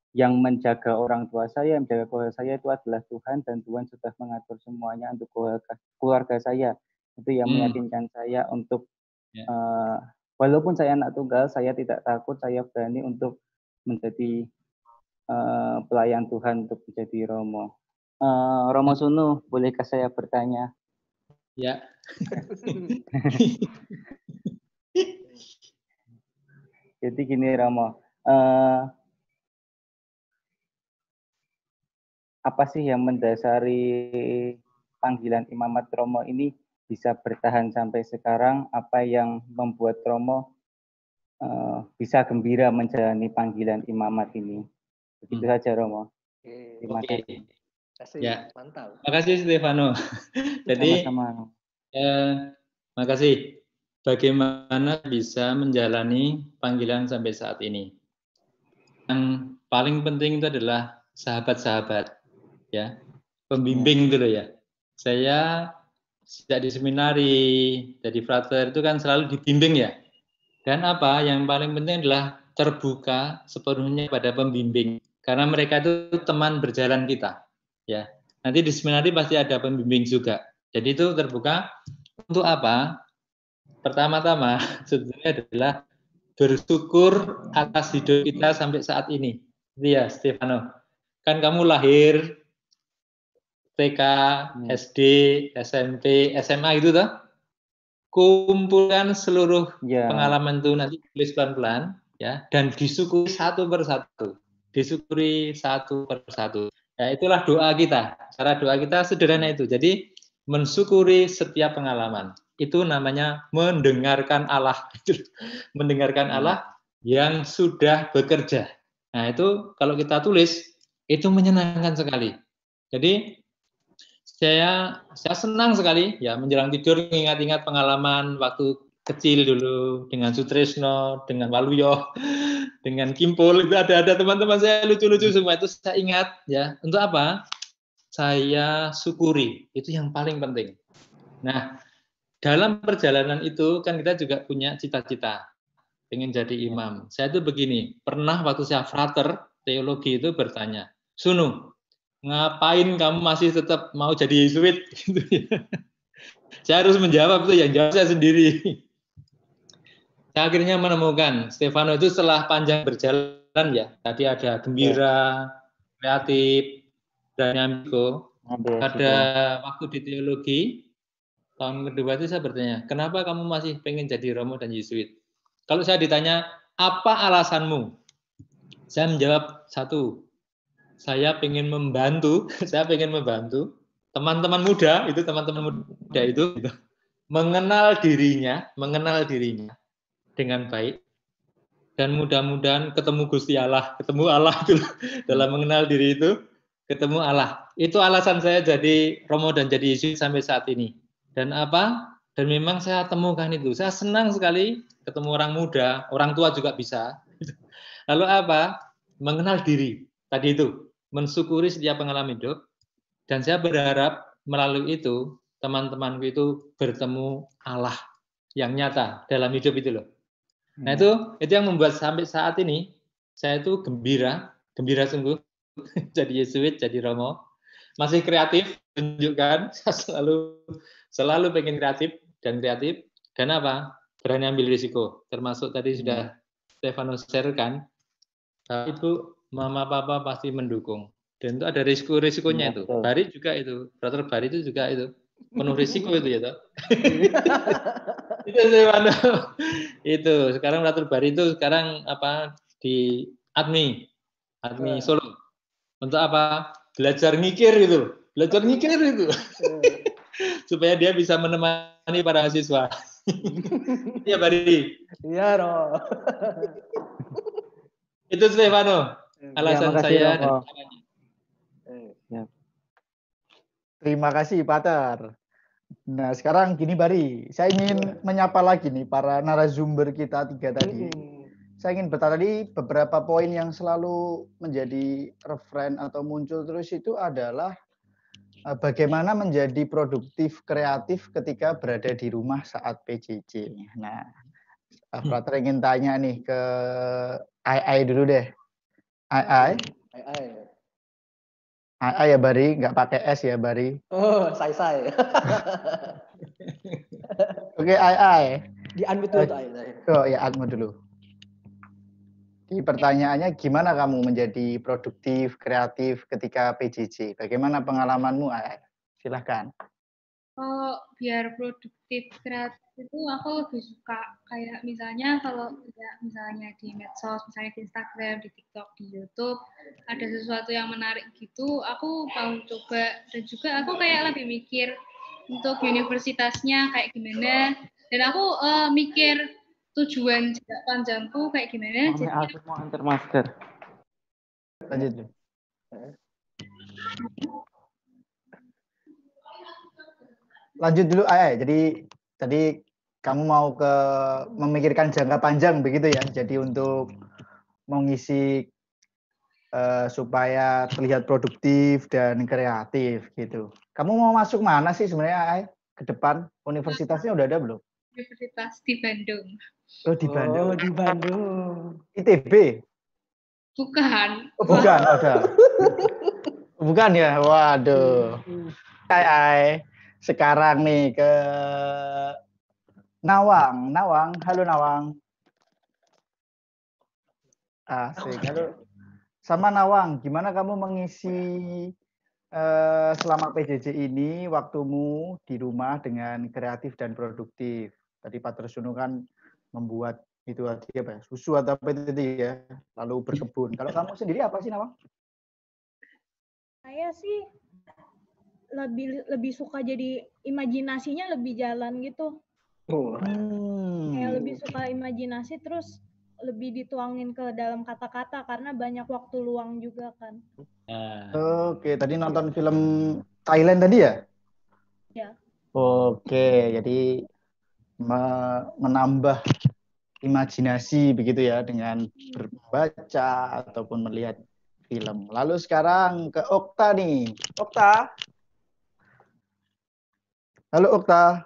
yang menjaga orang tua saya, yang menjaga keluarga saya itu adalah Tuhan, dan Tuhan sudah mengatur semuanya untuk keluarga saya. Itu yang meyakinkan saya untuk walaupun saya anak tunggal, saya tidak takut, saya berani untuk menjadi pelayan Tuhan, untuk menjadi Romo. Romo Sunu, bolehkah saya bertanya? Ya. Jadi gini Romo, apa sih yang mendasari panggilan imamat Romo ini bisa bertahan sampai sekarang? Apa yang membuat Romo bisa gembira menjalani panggilan imamat ini? Begitu saja Romo. Terima kasih. Ya, mantap. Makasih Stefano. Jadi, makasih. Bagaimana bisa menjalani panggilan sampai saat ini? Yang paling penting itu adalah sahabat-sahabat, ya, pembimbing itu loh ya. Saya sejak di seminari, jadi frater itu kan selalu dibimbing ya. Dan apa yang paling penting adalah terbuka sepenuhnya pada pembimbing, karena mereka itu teman berjalan kita. Ya, nanti di seminari pasti ada pembimbing juga. Jadi itu terbuka untuk apa? Pertama-tama sebetulnya adalah bersyukur atas hidup kita sampai saat ini. Iya, Stefano. Kan kamu lahir TK, SD, SMP, SMA itu toh? Kumpulkan seluruh pengalaman itu nanti tulis pelan-pelan ya, dan disyukuri satu persatu. Disyukuri satu persatu. Ya, itulah doa kita. Cara doa kita sederhana itu. Jadi mensyukuri setiap pengalaman. Itu namanya mendengarkan Allah. Mendengarkan Allah yang sudah bekerja. Nah, itu kalau kita tulis itu menyenangkan sekali. Jadi saya senang sekali ya menjelang tidur ingat-ingat pengalaman waktu kecil dulu dengan Sutrisno, dengan Waluyo, dengan Kimpul, itu ada teman-teman saya lucu-lucu semua, itu saya ingat ya. Untuk apa? Saya syukuri, itu yang paling penting. Nah, dalam perjalanan itu kan kita juga punya cita-cita, pengen jadi imam. Saya itu begini, pernah waktu saya frater teologi itu bertanya, Sunu, ngapain kamu masih tetap mau jadi Yesuit? Saya harus menjawab itu, yang jawab saya sendiri. Saya akhirnya menemukan Stefano itu setelah panjang berjalan ya. Tadi ada gembira, kreatif, dan ambigo. Pada waktu di teologi tahun kedua itu saya bertanya, kenapa kamu masih pengen jadi Romo dan Yesuit? Kalau saya ditanya, apa alasanmu? Saya menjawab satu, saya pengen membantu, teman-teman muda itu mengenal dirinya dengan baik, dan mudah-mudahan ketemu Gusti Allah, ketemu Allah itu dalam mengenal diri itu, ketemu Allah. Itu alasan saya jadi Romo dan jadi Yesuit sampai saat ini. Dan apa? Dan memang saya temukan itu. Saya senang sekali ketemu orang muda, orang tua juga bisa. Lalu apa? Mengenal diri. Tadi itu, mensyukuri setiap pengalaman hidup. Dan saya berharap melalui itu, teman-temanku itu bertemu Allah yang nyata dalam hidup itu loh. Nah itu yang membuat sampai saat ini saya itu gembira sungguh jadi Yesuit, jadi Romo, masih kreatif, tunjukkan saya selalu pengen kreatif dan apa? Berani ambil risiko. Termasuk tadi sudah Stefano share-kan, Ibu, Mama, Papa pasti mendukung. Dan itu ada risiko-risikonya itu. Bari juga itu, Brother Bari itu juga itu penuh risiko itu ya toh. Itu Stefano. Itu sekarang Brother Bari itu sekarang apa di admi Solo. Untuk apa? Belajar ngikir itu. Supaya dia bisa menemani para mahasiswa. Iya, Bari. Iya, Roh. Itu Stefano. Alasan saya dan caranya. Ya. Terima kasih, Pater. Nah, sekarang gini Bari, saya ingin menyapa lagi nih para narasumber kita 3 tadi. Saya ingin bertanya tadi beberapa poin yang selalu menjadi referen atau muncul terus itu adalah bagaimana menjadi produktif, kreatif ketika berada di rumah saat PJJ. Nah, Frater ingin tanya nih ke Ai dulu deh. Ai ya Bari, nggak pakai S ya Bari. Oh, say. Oke, Ai. Di-unmute dulu Ai. Oh ya, unmute dulu. Jadi pertanyaannya gimana kamu menjadi produktif, kreatif ketika PJJ? Bagaimana pengalamanmu, Ai? Silahkan. Kalau biar produktif kreatif itu aku lebih suka kayak misalnya kalau misalnya di medsos, misalnya di Instagram, di TikTok, di YouTube ada sesuatu yang menarik gitu, aku mau coba. Dan juga aku kayak lebih mikir untuk universitasnya kayak gimana, dan aku mikir tujuan jangka panjangku kayak gimana. Jadi aku mau antar masker. Lanjut. Lanjut dulu, Ai. Jadi tadi kamu mau memikirkan jangka panjang begitu ya. Jadi untuk mengisi supaya terlihat produktif dan kreatif gitu. Kamu mau masuk mana sih sebenarnya, Ai? Ke depan universitasnya udah ada belum? Universitas di Bandung. Oh, di Bandung. Oh, di Bandung. ITB? Bukan. Oh, bukan, ada. Bukan ya? Waduh. Ai. Sekarang nih ke Nawang. Halo Nawang. Asik. Halo. Sama Nawang, gimana kamu mengisi selama PJJ ini waktumu di rumah dengan kreatif dan produktif? Tadi Pater Sunu kan membuat itu tadi apa ya? Susu atau apa itu ya, lalu berkebun. Kalau kamu sendiri apa sih, Nawang? Saya sih lebih suka jadi imajinasinya lebih jalan gitu. Kayak lebih suka imajinasi terus lebih dituangin ke dalam kata-kata karena banyak waktu luang juga kan. Oke, tadi nonton film Thailand tadi ya? Ya. Oke, jadi menambah imajinasi begitu ya dengan berbaca ataupun melihat film. Lalu sekarang ke Okta nih. Okta. Halo Okta.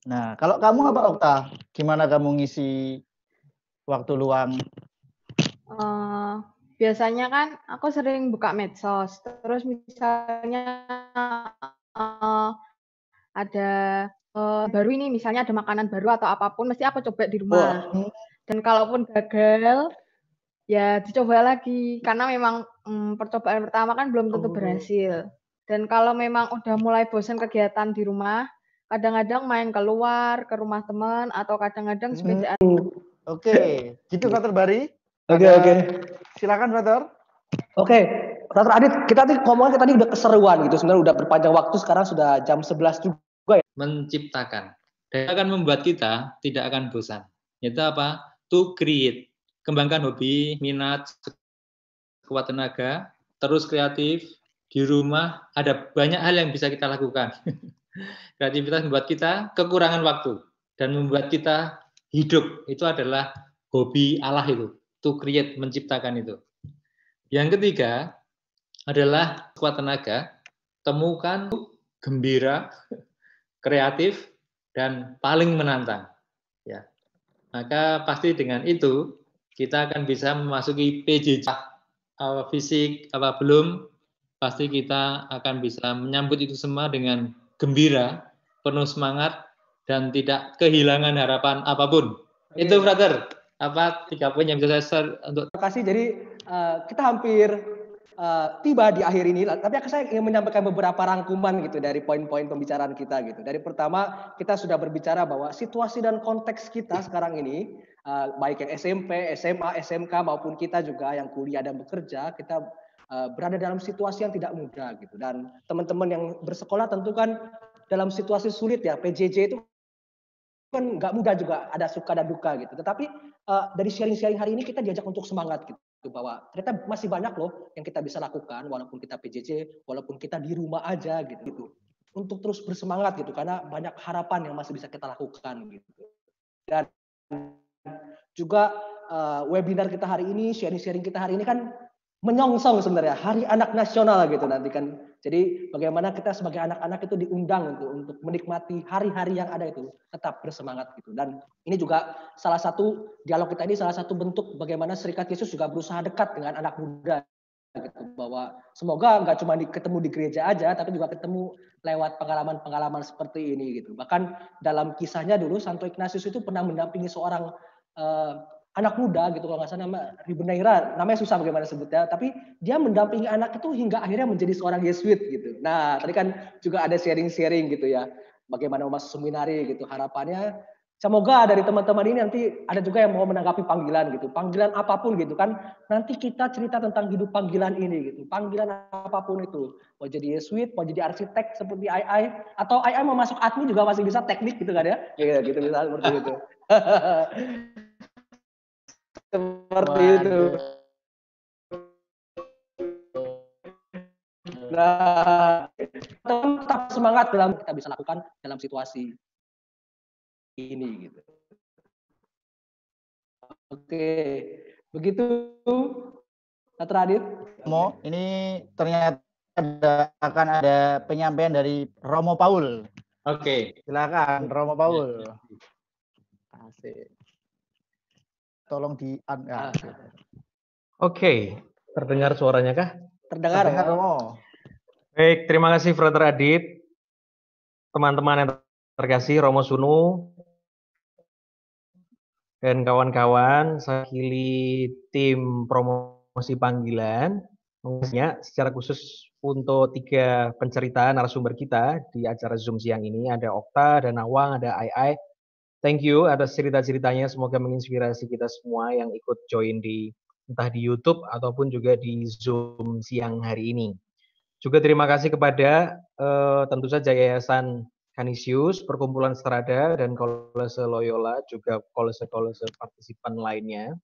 Nah, kalau kamu apa Okta? Gimana kamu ngisi waktu luang? Biasanya kan aku sering buka medsos. Terus misalnya ada baru ini, misalnya ada makanan baru atau apapun, mesti aku coba di rumah. Dan kalaupun gagal, ya dicoba lagi. Karena memang percobaan pertama kan belum tentu berhasil. Dan kalau memang udah mulai bosan kegiatan di rumah, kadang-kadang main keluar, ke rumah teman, atau kadang-kadang sepedaan. Oke, gitu Frater Bari. Oke. Silakan Frater. Oke, Frater Adit, kita ngomongnya tadi udah keseruan gitu. Sebenarnya udah berpanjang waktu, sekarang sudah jam 11 juga ya. Menciptakan. Dan akan membuat kita tidak akan bosan. Itu apa? To create. Kembangkan hobi, minat, kuat tenaga, terus kreatif. Di rumah ada banyak hal yang bisa kita lakukan. Kreativitas membuat kita kekurangan waktu dan membuat kita hidup. Itu adalah hobi Allah itu. To create, menciptakan itu. Yang ketiga adalah kuat tenaga. Temukan gembira, kreatif, dan paling menantang. Ya. Maka pasti dengan itu kita akan bisa memasuki PJJ. Fisik apa belum, pasti kita akan bisa menyambut itu semua dengan gembira, penuh semangat, dan tidak kehilangan harapan apapun. Itu Frater, apa 3 poin yang bisa saya share untuk. Terima kasih. Jadi kita hampir tiba di akhir ini, tapi saya ingin menyampaikan beberapa rangkuman gitu dari poin-poin pembicaraan kita gitu. Dari pertama, kita sudah berbicara bahwa situasi dan konteks kita sekarang ini, baik yang SMP, SMA, SMK maupun kita juga yang kuliah dan bekerja, kita berada dalam situasi yang tidak mudah gitu. Dan teman-teman yang bersekolah tentu kan dalam situasi sulit ya. PJJ itu kan nggak mudah juga, ada suka dan duka gitu. Tetapi dari sharing-sharing hari ini kita diajak untuk semangat gitu. gitu, bahwa ternyata masih banyak loh yang kita bisa lakukan walaupun kita PJJ, walaupun kita di rumah aja gitu. Untuk terus bersemangat gitu, karena banyak harapan yang masih bisa kita lakukan gitu. Dan juga webinar kita hari ini, sharing kita hari ini kan menyongsong sebenarnya Hari Anak Nasional gitu nanti kan. Jadi bagaimana kita sebagai anak-anak itu diundang untuk menikmati hari-hari yang ada itu, tetap bersemangat gitu. Dan ini juga salah satu dialog kita ini salah satu bentuk bagaimana Serikat Yesus juga berusaha dekat dengan anak muda gitu, bahwa semoga nggak cuma ketemu di gereja aja, tapi juga ketemu lewat pengalaman-pengalaman seperti ini gitu. Bahkan dalam kisahnya dulu Santo Ignatius itu pernah mendampingi seorang anak muda gitu, kalau nggak salah nama Ribeneira, namanya susah bagaimana sebutnya, tapi dia mendampingi anak itu hingga akhirnya menjadi seorang Yesuit gitu. Nah tadi kan juga ada sharing-sharing gitu ya, bagaimana masuk seminari gitu. Harapannya semoga dari teman-teman ini nanti ada juga yang mau menanggapi panggilan gitu, panggilan apapun gitu kan. Nanti kita cerita tentang hidup panggilan ini gitu, panggilan apapun itu, mau jadi Yesuit, mau jadi arsitek seperti Ai, atau Ai mau masuk admin juga masih bisa, teknik gitu kan ya, gitu misalnya seperti itu. Seperti itu. Nah, tetap semangat dalam kita bisa lakukan dalam situasi ini gitu. Oke, begitu Dr. Adit. Ini ternyata akan ada penyampaian dari Romo Paul. Oke. Silakan Romo Paul. Asik. Tolong di Oke, terdengar suaranya kah? Terdengar ya. Romo. Baik, terima kasih Frater Adit. Teman-teman yang terkasih, Romo Sunu dan kawan-kawan, saya wakili tim promosi panggilan, secara khusus untuk 3 pencerita narasumber kita di acara Zoom siang ini. Ada Okta, ada Nawang, ada Ai. Thank you atas cerita-ceritanya, semoga menginspirasi kita semua yang ikut join di entah di YouTube ataupun juga di Zoom siang hari ini. Juga terima kasih kepada tentu saja Yayasan Canisius, Perkumpulan Strada, dan Kolese Loyola, juga kolese-kolese partisipan lainnya.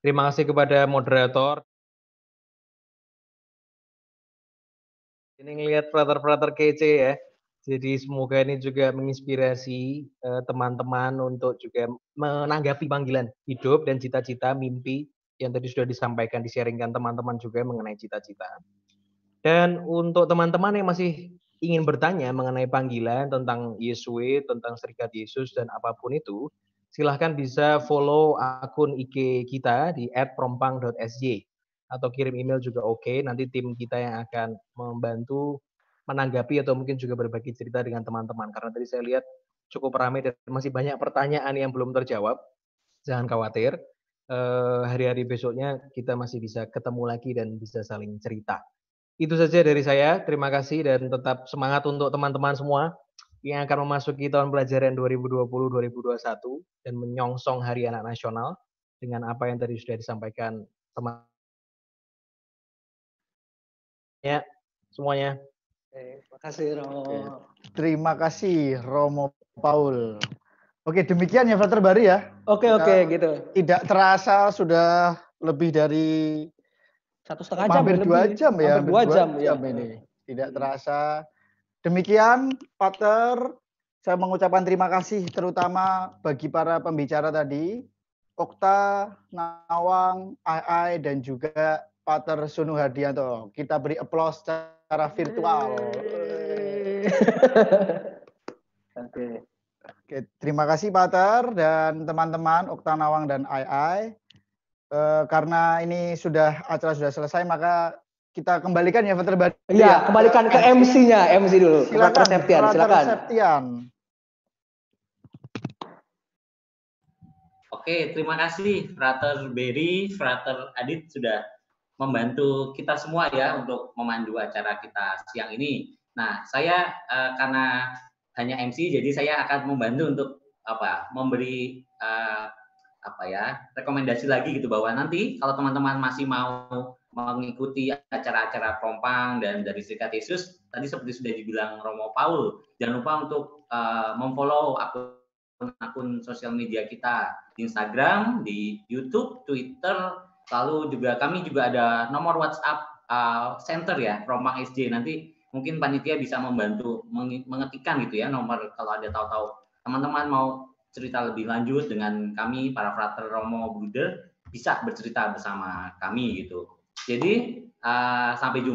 Terima kasih kepada moderator. Ini ngelihat frater-frater kece ya. Jadi semoga ini juga menginspirasi teman-teman untuk juga menanggapi panggilan hidup dan cita-cita, mimpi yang tadi sudah disampaikan, di-sharingkan teman-teman juga mengenai cita-cita. Dan untuk teman-teman yang masih ingin bertanya mengenai panggilan tentang Yesuit, tentang Serikat Yesus dan apapun itu, silahkan bisa follow akun IG kita di @prompang.sj atau kirim email juga oke. Nanti tim kita yang akan membantu menanggapi atau mungkin juga berbagi cerita dengan teman-teman. Karena tadi saya lihat cukup ramai dan masih banyak pertanyaan yang belum terjawab. Jangan khawatir, hari-hari besoknya kita masih bisa ketemu lagi dan bisa saling cerita. Itu saja dari saya, terima kasih dan tetap semangat untuk teman-teman semua yang akan memasuki tahun pelajaran 2020-2021 dan menyongsong Hari Anak Nasional dengan apa yang tadi sudah disampaikan teman. Ya, semuanya. Terima kasih Romo. Terima kasih Romo Paul. Oke, demikian ya Frater Bari ya. Oke gitu. Tidak terasa sudah lebih dari 1,5 jam, hampir 2 jam ya. Hampir 2 jam ya. Ini. Tidak terasa. Demikian Pater, saya mengucapkan terima kasih terutama bagi para pembicara tadi, Okta, Nawang, Ai, dan juga Pater Sunu Hardianto. Kita beri aplaus secara virtual. Oke, terima kasih Pater dan teman-teman Okta, Nawang, dan Ai. Karena ini acara sudah selesai, maka kita kembalikan ya Frater Bari. Iya, kembalikan ke MC-nya, MC dulu. Silakan. Septian. Oke, terima kasih Frater Beri, Frater Adit sudah membantu kita semua ya untuk memandu acara kita siang ini. Nah, saya karena hanya MC, jadi saya akan membantu untuk memberi rekomendasi lagi gitu, bahwa nanti kalau teman-teman masih mau mengikuti acara-acara Prompang dan dari Serikat Yesus, tadi seperti sudah dibilang Romo Paul, jangan lupa untuk memfollow akun sosial media kita di Instagram, di YouTube, Twitter, Lalu juga kami juga ada nomor WhatsApp center ya, Romang SD. Nanti mungkin panitia bisa membantu mengetikkan gitu ya nomor kalau ada tahu-tahu teman-teman mau cerita lebih lanjut dengan kami para Frater Romo Bruder bisa bercerita bersama kami gitu. Jadi sampai jumpa.